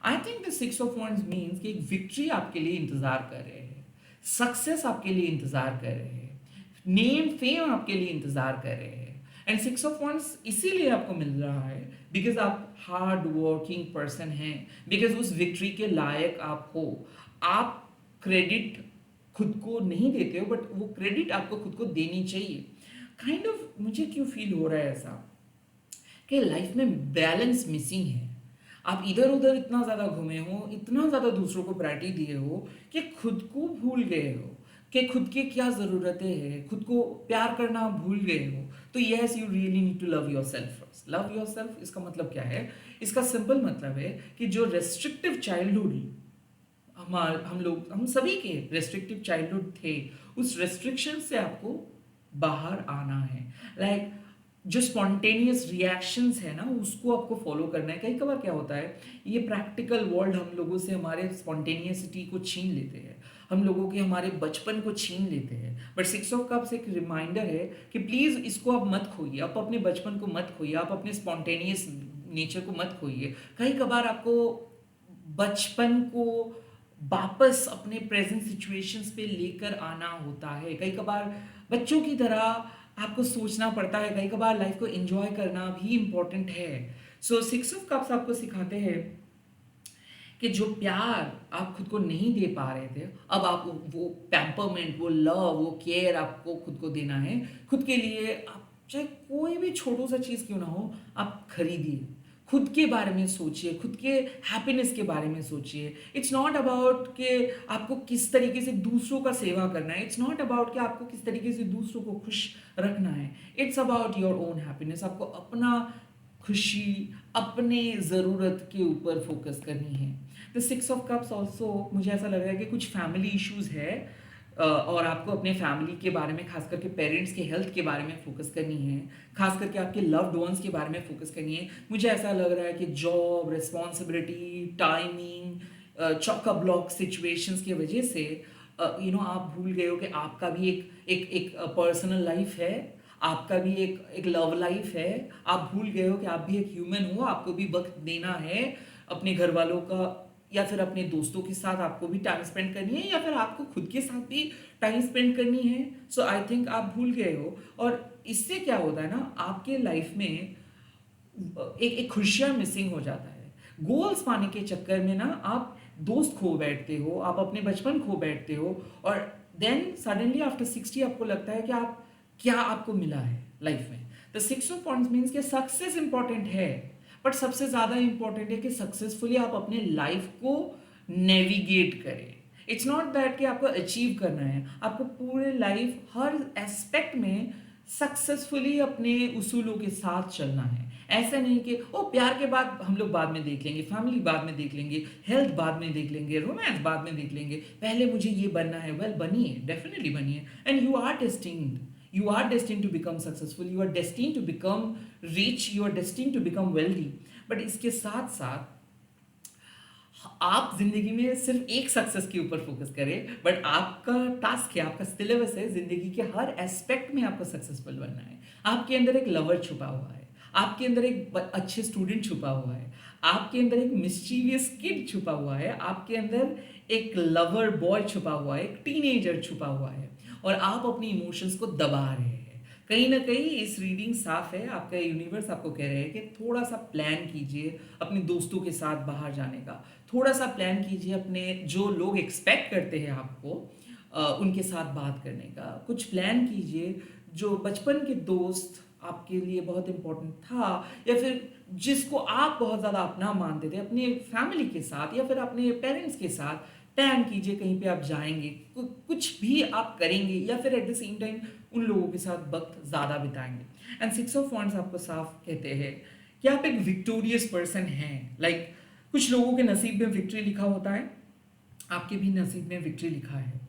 I think the 6 of wands means कि एक विक्ट्री आपके लिए इंतजार कर रहे हैं। सक्सेस आपके लिए इंतजार कर रहे हैं, नेम फेम आपके लिए इंतजार कर रहे हैं। एंड सिक्स ऑफ वंस इसीलिए आपको मिल रहा है बिकॉज आप हार्ड वर्किंग पर्सन हैं, बिकॉज उस विक्ट्री के लायक आप हो। आप क्रेडिट खुद को नहीं देते हो, बट वो क्रेडिट आपको खुद को देनी चाहिए। काइंड ऑफ मुझे क्यों फील हो रहा है ऐसा कि लाइफ में बैलेंस मिसिंग है। आप इधर उधर इतना ज़्यादा घूमे हो, इतना ज़्यादा दूसरों को प्रायोरिटी दिए हो कि खुद को भूल गए हो कि खुद की क्या ज़रूरतें हैं, खुद को प्यार करना आप भूल गए हो। तो yes, you really need to love yourself first. Love yourself इसका मतलब क्या है? इसका सिंपल मतलब है कि जो रेस्ट्रिक्टिव चाइल्डहुड हम सभी के रेस्ट्रिक्टिव चाइल्डहुड थे, उस रेस्ट्रिक्शन से आपको बाहर आना है। लाइक जो स्पॉन्टेनियस रिएक्शंस है ना, उसको आपको फॉलो करना है। कई कबार क्या होता है, ये प्रैक्टिकल वर्ल्ड हम लोगों से हमारे स्पॉन्टेनियसिटी को छीन लेते हैं, हम लोगों के हमारे बचपन को छीन लेते हैं। बट सिक्स ऑफ कप्स एक रिमाइंडर है कि प्लीज़ इसको आप मत खोइए, आप अपने बचपन को मत खोइए, आप अपने स्पॉन्टेनियस नेचर को मत खोइए। कई कबार आपको बचपन को वापस अपने प्रेजेंट सिचुएशंस पे लेकर आना होता है। कई कबार बच्चों की तरह आपको सोचना पड़ता है, कई कबार लाइफ को एंजॉय करना भी इम्पोर्टेंट है। सो सिक्स ऑफ कप्स आपको सिखाते हैं कि जो प्यार आप खुद को नहीं दे पा रहे थे, अब आप वो पैम्परमेंट, वो लव, वो केयर आपको खुद को देना है। खुद के लिए आप चाहे कोई भी छोटो सा चीज़ क्यों ना हो, आप खरीदिए। खुद के बारे में सोचिए, खुद के हैप्पीनेस के बारे में सोचिए। इट्स नॉट अबाउट कि आपको किस तरीके से दूसरों का सेवा करना है, इट्स नॉट अबाउट कि आपको किस तरीके से दूसरों को खुश रखना है। It's about your own happiness. आपको अपना खुशी, अपने ज़रूरत के ऊपर फोकस करनी है। The six of cups also मुझे ऐसा लग रहा है कि कुछ फैमिली इश्यूज़ है, और आपको अपने फैमिली के बारे में, खास करके पेरेंट्स के हेल्थ के बारे में फोकस करनी है, खास करके आपके लव्ड वंस के बारे में फोकस करनी है। मुझे ऐसा लग रहा है कि जॉब, रिस्पॉन्सिबिलिटी, टाइमिंग, चॉका ब्लॉक सिचुएशंस की वजह से आप भूल गए हो कि आपका भी एक पर्सनल लाइफ है, आपका भी एक लव लाइफ है। आप भूल गए हो कि आप भी एक ह्यूमन हो, आपको भी वक्त देना है अपने घर वालों का, या फिर अपने दोस्तों के साथ आपको भी टाइम स्पेंड करनी है, या फिर आपको खुद के साथ भी टाइम स्पेंड करनी है। सो आई थिंक आप भूल गए हो। और इससे क्या होता है ना, आपके लाइफ में एक खुशियाँ मिसिंग हो जाता है। गोल्स पाने के चक्कर में ना आप दोस्त खो बैठते हो, आप अपने बचपन खो बैठते हो, और देन सडनली आफ्टर 60 आपको लगता है कि आप क्या आपको मिला है लाइफ में। The six of points means कि सक्सेस इंपॉर्टेंट है, बट सबसे ज़्यादा इंपॉर्टेंट है कि सक्सेसफुली आप अपने लाइफ को नेविगेट करें। इट्स नॉट दैट कि आपको अचीव करना है, आपको पूरे लाइफ हर एस्पेक्ट में सक्सेसफुली अपने उसूलों के साथ चलना है। ऐसा नहीं कि ओ प्यार के बाद हम लोग बाद में देख लेंगे, फैमिली बाद में देख लेंगे, हेल्थ बाद में देख लेंगे, रोमांस बाद में देख लेंगे, पहले मुझे ये बनना है। वेल, बनिए, डेफिनेटली बनिए, and you are destined, you are destined to become successful, you are destined to become rich, you are destined to become wealthy। But इसके साथ साथ आप जिंदगी में सिर्फ एक सक्सेस के ऊपर फोकस करें, बट आपका टास्क है, आपका सिलेबस है जिंदगी के हर एस्पेक्ट में आपको सक्सेसफुल बनना है। आपके अंदर एक लवर छुपा हुआ है, आपके अंदर एक अच्छे स्टूडेंट छुपा हुआ है, आपके अंदर एक मिस्चीवियस किड छुपा हुआ है, आपके अंदर एक लवर बॉय छुपा हुआ है, एक टीनेजर छुपा हुआ है, और आप अपनी इमोशंस को दबा रहे हैं। कहीं ना कहीं इस रीडिंग साफ है, आपका यूनिवर्स आपको कह रहे हैं कि थोड़ा सा प्लान कीजिए अपने दोस्तों के साथ बाहर जाने का, थोड़ा सा प्लान कीजिए अपने जो लोग एक्सपेक्ट करते हैं आपको उनके साथ बात करने का, कुछ प्लान कीजिए जो बचपन के दोस्त आपके लिए बहुत इम्पोर्टेंट था, या फिर जिसको आप बहुत ज़्यादा अपना मानते थे, अपने फैमिली के साथ या फिर अपने पेरेंट्स के साथ प्लान कीजिए। कहीं पे आप जाएंगे, कुछ भी आप करेंगे, या फिर एट द सेम टाइम उन लोगों के साथ वक्त ज़्यादा बिताएंगे। एंड सिक्स ऑफ वॉन्ड्स आपको साफ कहते हैं कि आप एक विक्टोरियस पर्सन हैं। लाइक कुछ लोगों के नसीब में विक्ट्री लिखा होता है, आपके भी नसीब में विक्ट्री लिखा है।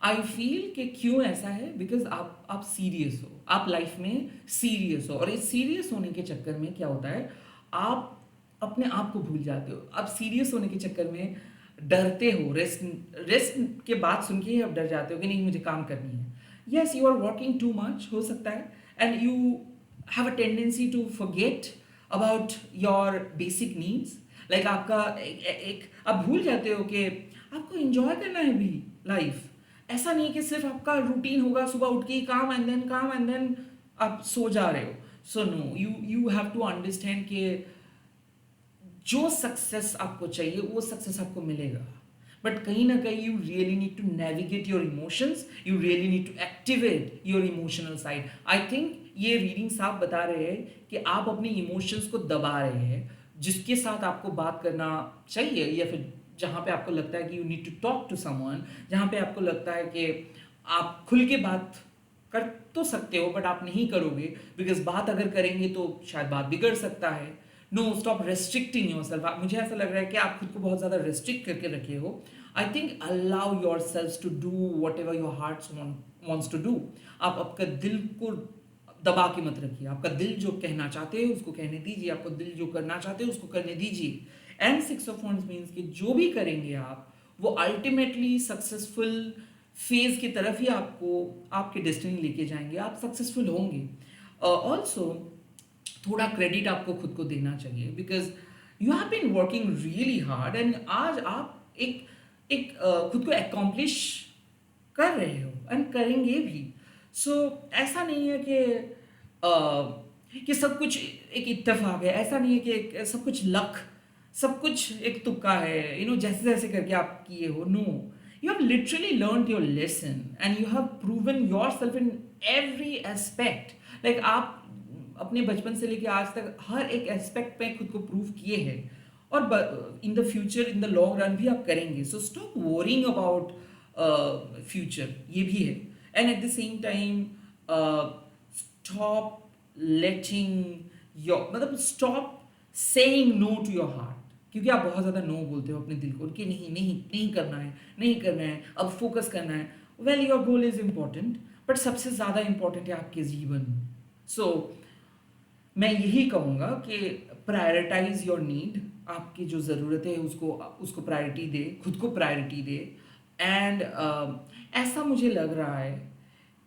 आई फील कि क्यों ऐसा है, बिकॉज आप सीरियस हो, आप लाइफ में सीरियस हो, और इस सीरियस होने के चक्कर में क्या होता है, आप अपने आप को भूल जाते हो। आप सीरियस होने के चक्कर में डरते हो, रेस्ट के बात सुन के ही आप डर जाते हो कि नहीं मुझे काम करनी है। Yes, you are working too much हो सकता है, and you have a tendency to forget about your basic needs. Like आपका एक आप भूल जाते हो कि आपको एंजॉय करना है भी लाइफ, ऐसा नहीं कि सिर्फ आपका रूटीन होगा सुबह उठ के ही काम एंड देन आप सो जा रहे हो. So no, you have to understand कि जो सक्सेस आपको चाहिए वो सक्सेस आपको मिलेगा, बट कहीं ना कहीं you really need to navigate your emotions, you really need to activate your emotional side. I think ये रीडिंग साफ बता रहे हैं कि आप अपने इमोशंस को दबा रहे हैं. जिसके साथ आपको बात करना चाहिए या फिर जहाँ पे आपको लगता है कि you need to talk to someone, जहाँ पे आपको लगता है कि आप खुल के बात कर तो सकते हो बट आप नहीं करोगे, बिकॉज बात अगर करेंगे तो शायद बात बिगड़ सकता है. No, stop restricting yourself. मुझे ऐसा लग रहा है कि आप खुद को बहुत ज़्यादा रेस्ट्रिक्ट करके रखे हो. I think allow yourself to do whatever your heart wants to do. आप आपका दिल को दबा के मत रखिए. आपका दिल जो कहना चाहते हो उसको कहने दीजिए, आपको दिल जो करना चाहते हो उसको करने दीजिए. एंड 6 ऑफ वांड्स मीन्स कि जो भी करेंगे आप वो अल्टीमेटली सक्सेसफुल फेज की तरफ ही आपको आपके डेस्टिनी लेके जाएंगे. आप सक्सेसफुल होंगे. ऑल्सो थोड़ा क्रेडिट आपको खुद को देना चाहिए, because you have been working really hard and आज आप एक एक खुद को एकम्प्लिश कर रहे हो एंड करेंगे भी. सो ऐसा नहीं है कि सब कुछ एक इत्तेफाक है, ऐसा नहीं है कि सब कुछ लक, सब कुछ एक तुक्का है, जैसे जैसे करके आप किए हो. No, you have literally learn your lesson and you have proven yourself in every aspect. Like आप अपने बचपन से लेके आज तक हर एक एस्पेक्ट पे खुद को प्रूव किए हैं और in the future, in the long run भी आप करेंगे. So stop worrying about future, ये भी है. And at the same time stop letting your, मतलब stop saying no to your heart. क्योंकि आप बहुत ज़्यादा नो बोलते हो अपने दिल को कि नहीं नहीं नहीं करना है, नहीं करना है, अब फोकस करना है. Well, your goal is important but सबसे ज़्यादा इम्पॉर्टेंट है आपके जीवन. सो मैं यही कहूँगा कि प्रायोरिटाइज योर नीड. आपकी जो ज़रूरत है उसको प्रायोरिटी दे, खुद को प्रायोरिटी दे. एंड ऐसा मुझे लग रहा है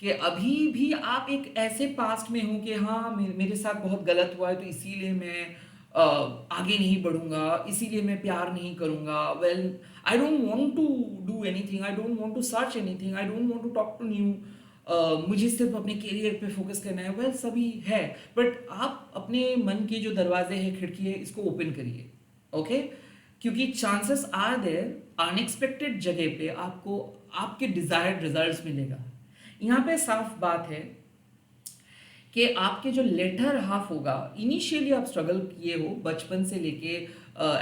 कि अभी भी आप एक ऐसे पास्ट में हो कि हाँ मेरे साथ बहुत गलत हुआ है तो इसीलिए मैं आगे नहीं बढ़ूंगा, इसीलिए मैं प्यार नहीं करूंगा. Well, I don't want to do anything, I don't want to search anything, I don't want to talk to new. मुझे सिर्फ अपने करियर पे फोकस करना है. वेल, सभी है, बट आप अपने मन के जो दरवाजे हैं, खिड़की है, इसको ओपन करिए. ओके, क्योंकि चांसेस आर देयर अनएक्सपेक्टेड जगह पे आपको आपके डिजायर्ड रिजल्ट्स मिलेगा. यहाँ पे साफ बात है कि आपके जो लेटर हाफ होगा, इनिशियली आप स्ट्रगल किए हो, बचपन से लेके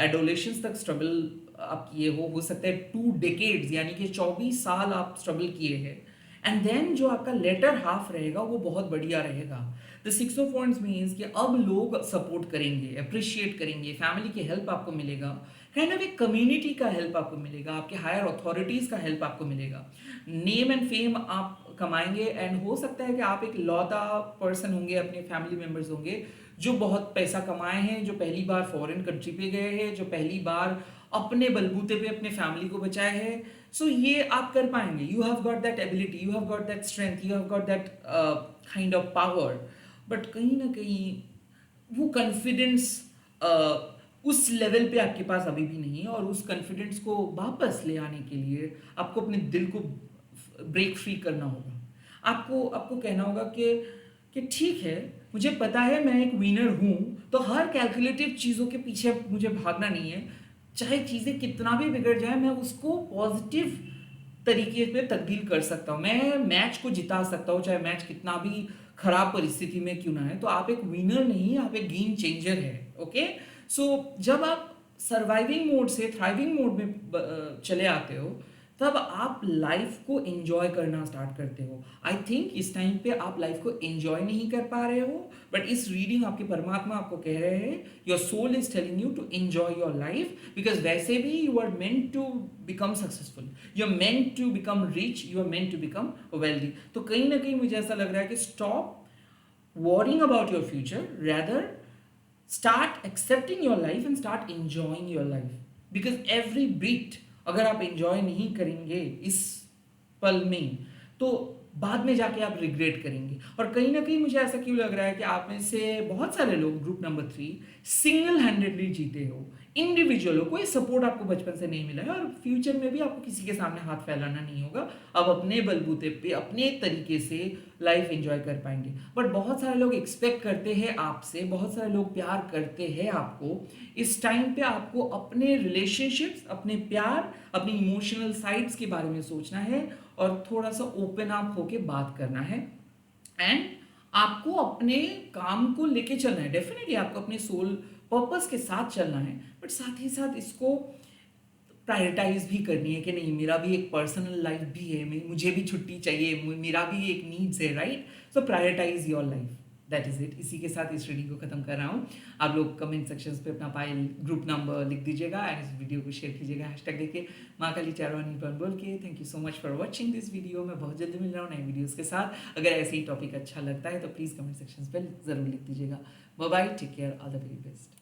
एडोलेशंस तक स्ट्रगल आप किए हो सकता है 2 डेकेड्स यानी कि 24 साल आप स्ट्रगल किए हैं. एंड देन जो आपका लेटर हाफ रहेगा वो बहुत बढ़िया रहेगा. द 6 ऑफ वांड्स मीन्स कि अब लोग सपोर्ट करेंगे, अप्रिशिएट करेंगे, फैमिली की हेल्प आपको मिलेगा, काइंड ऑफ एक कम्युनिटी का हेल्प आपको मिलेगा, आपके हायर अथॉरिटीज़ का हेल्प आपको मिलेगा, नेम एंड फेम आप कमाएंगे. एंड हो सकता है कि आप एक लौता पर्सन होंगे, अपने फैमिली मेम्बर्स होंगे जो बहुत पैसा कमाए हैं, जो पहली बार फॉरेन कंट्री पे गए हैं, जो पहली बार अपने बलबूते पे अपने फैमिली को बचाए हैं. सो ये आप कर पाएंगे. You have got that ability, you have got that strength, you have got that kind of power. But कहीं ना कहीं वो कॉन्फिडेंस उस लेवल पे आपके पास अभी भी नहीं है. और उस कॉन्फिडेंस को वापस ले आने के लिए आपको अपने दिल को ब्रेक फ्री करना होगा. आपको आपको कहना होगा कि ठीक है, मुझे पता है मैं एक विनर हूँ, तो हर कैलकुलेटिव चीज़ों के पीछे मुझे भागना नहीं है. चाहे चीज़ें कितना भी बिगड़ जाए, मैं उसको पॉजिटिव तरीके पे तब्दील कर सकता हूँ, मैं मैच को जिता सकता हूँ, चाहे मैच कितना भी खराब परिस्थिति में क्यों ना है. तो आप एक विनर नहीं, आप एक गेम चेंजर है. ओके, सो जब आप सर्वाइविंग मोड से थ्राइविंग मोड में चले आते हो, तब आप लाइफ को एंजॉय करना स्टार्ट करते हो. आई थिंक इस टाइम पे आप लाइफ को एंजॉय नहीं कर पा रहे हो, बट इस रीडिंग आपके परमात्मा आपको कह रहे हैं, your soul is telling you to enjoy your life, because वैसे भी you are meant to become successful, you are meant to become rich, you are meant to become wealthy. तो कहीं ना कहीं मुझे ऐसा लग रहा है कि stop worrying about your future, rather start accepting your life and start enjoying your life. Because every beat अगर आप एंजॉय नहीं करेंगे इस पल में, तो बाद में जाके आप रिग्रेट करेंगे। और कहीं ना कहीं मुझे ऐसा क्यों लग रहा है कि आप में से बहुत सारे लोग ग्रुप नंबर 3 सिंगल हैंडेडली जीते हो, इंडिविजुअल हो, कोई सपोर्ट आपको बचपन से नहीं मिला है और फ्यूचर में भी आपको किसी के सामने हाथ फैलाना नहीं होगा। आप अपने बलबूते पे अपने तरीके से लाइफ एंजॉय कर पाएंगे। बट बहुत सारे लोग एक्सपेक्ट करते हैं आपसे, बहुत सारे लोग प्यार करते हैं आपको। इस टाइम पे आपको अपने रिलेशनशिप्स, अपने प्यार, अपनी इमोशनल साइड्स के बारे में सोचना है और थोड़ा सा ओपन अप होके बात करना है। एंड आपको अपने काम को लेके चलना है, डेफिनेटली आपको अपने सोल पर्पस के साथ चलना है, बट साथ ही साथ इसको प्रायोरिटाइज भी करनी है कि नहीं, मेरा भी एक पर्सनल लाइफ भी है, मुझे भी छुट्टी चाहिए, मेरा भी एक नीड्स है, right? So prioritise your life, that is it. इसी के साथ इस रीडिंग को खत्म कर रहा हूँ। आप लोग कमेंट सेक्शंस पे अपना फाइल ग्रुप नंबर लिख दीजिएगा एंड इस वीडियो को शेयर कीजिएगा हैशटैग लेके माँ काली चारवानी पर बोल के। Thank you so much for watching this video. मैं बहुत जल्दी मिल रहा हूँ नए वीडियोज़ के साथ। अगर ऐसे ही टॉपिक अच्छा लगता है तो प्लीज़ कमेंट सेक्शंस पर ज़रूर लिख दीजिएगा। Bye bye, take care, all the very best.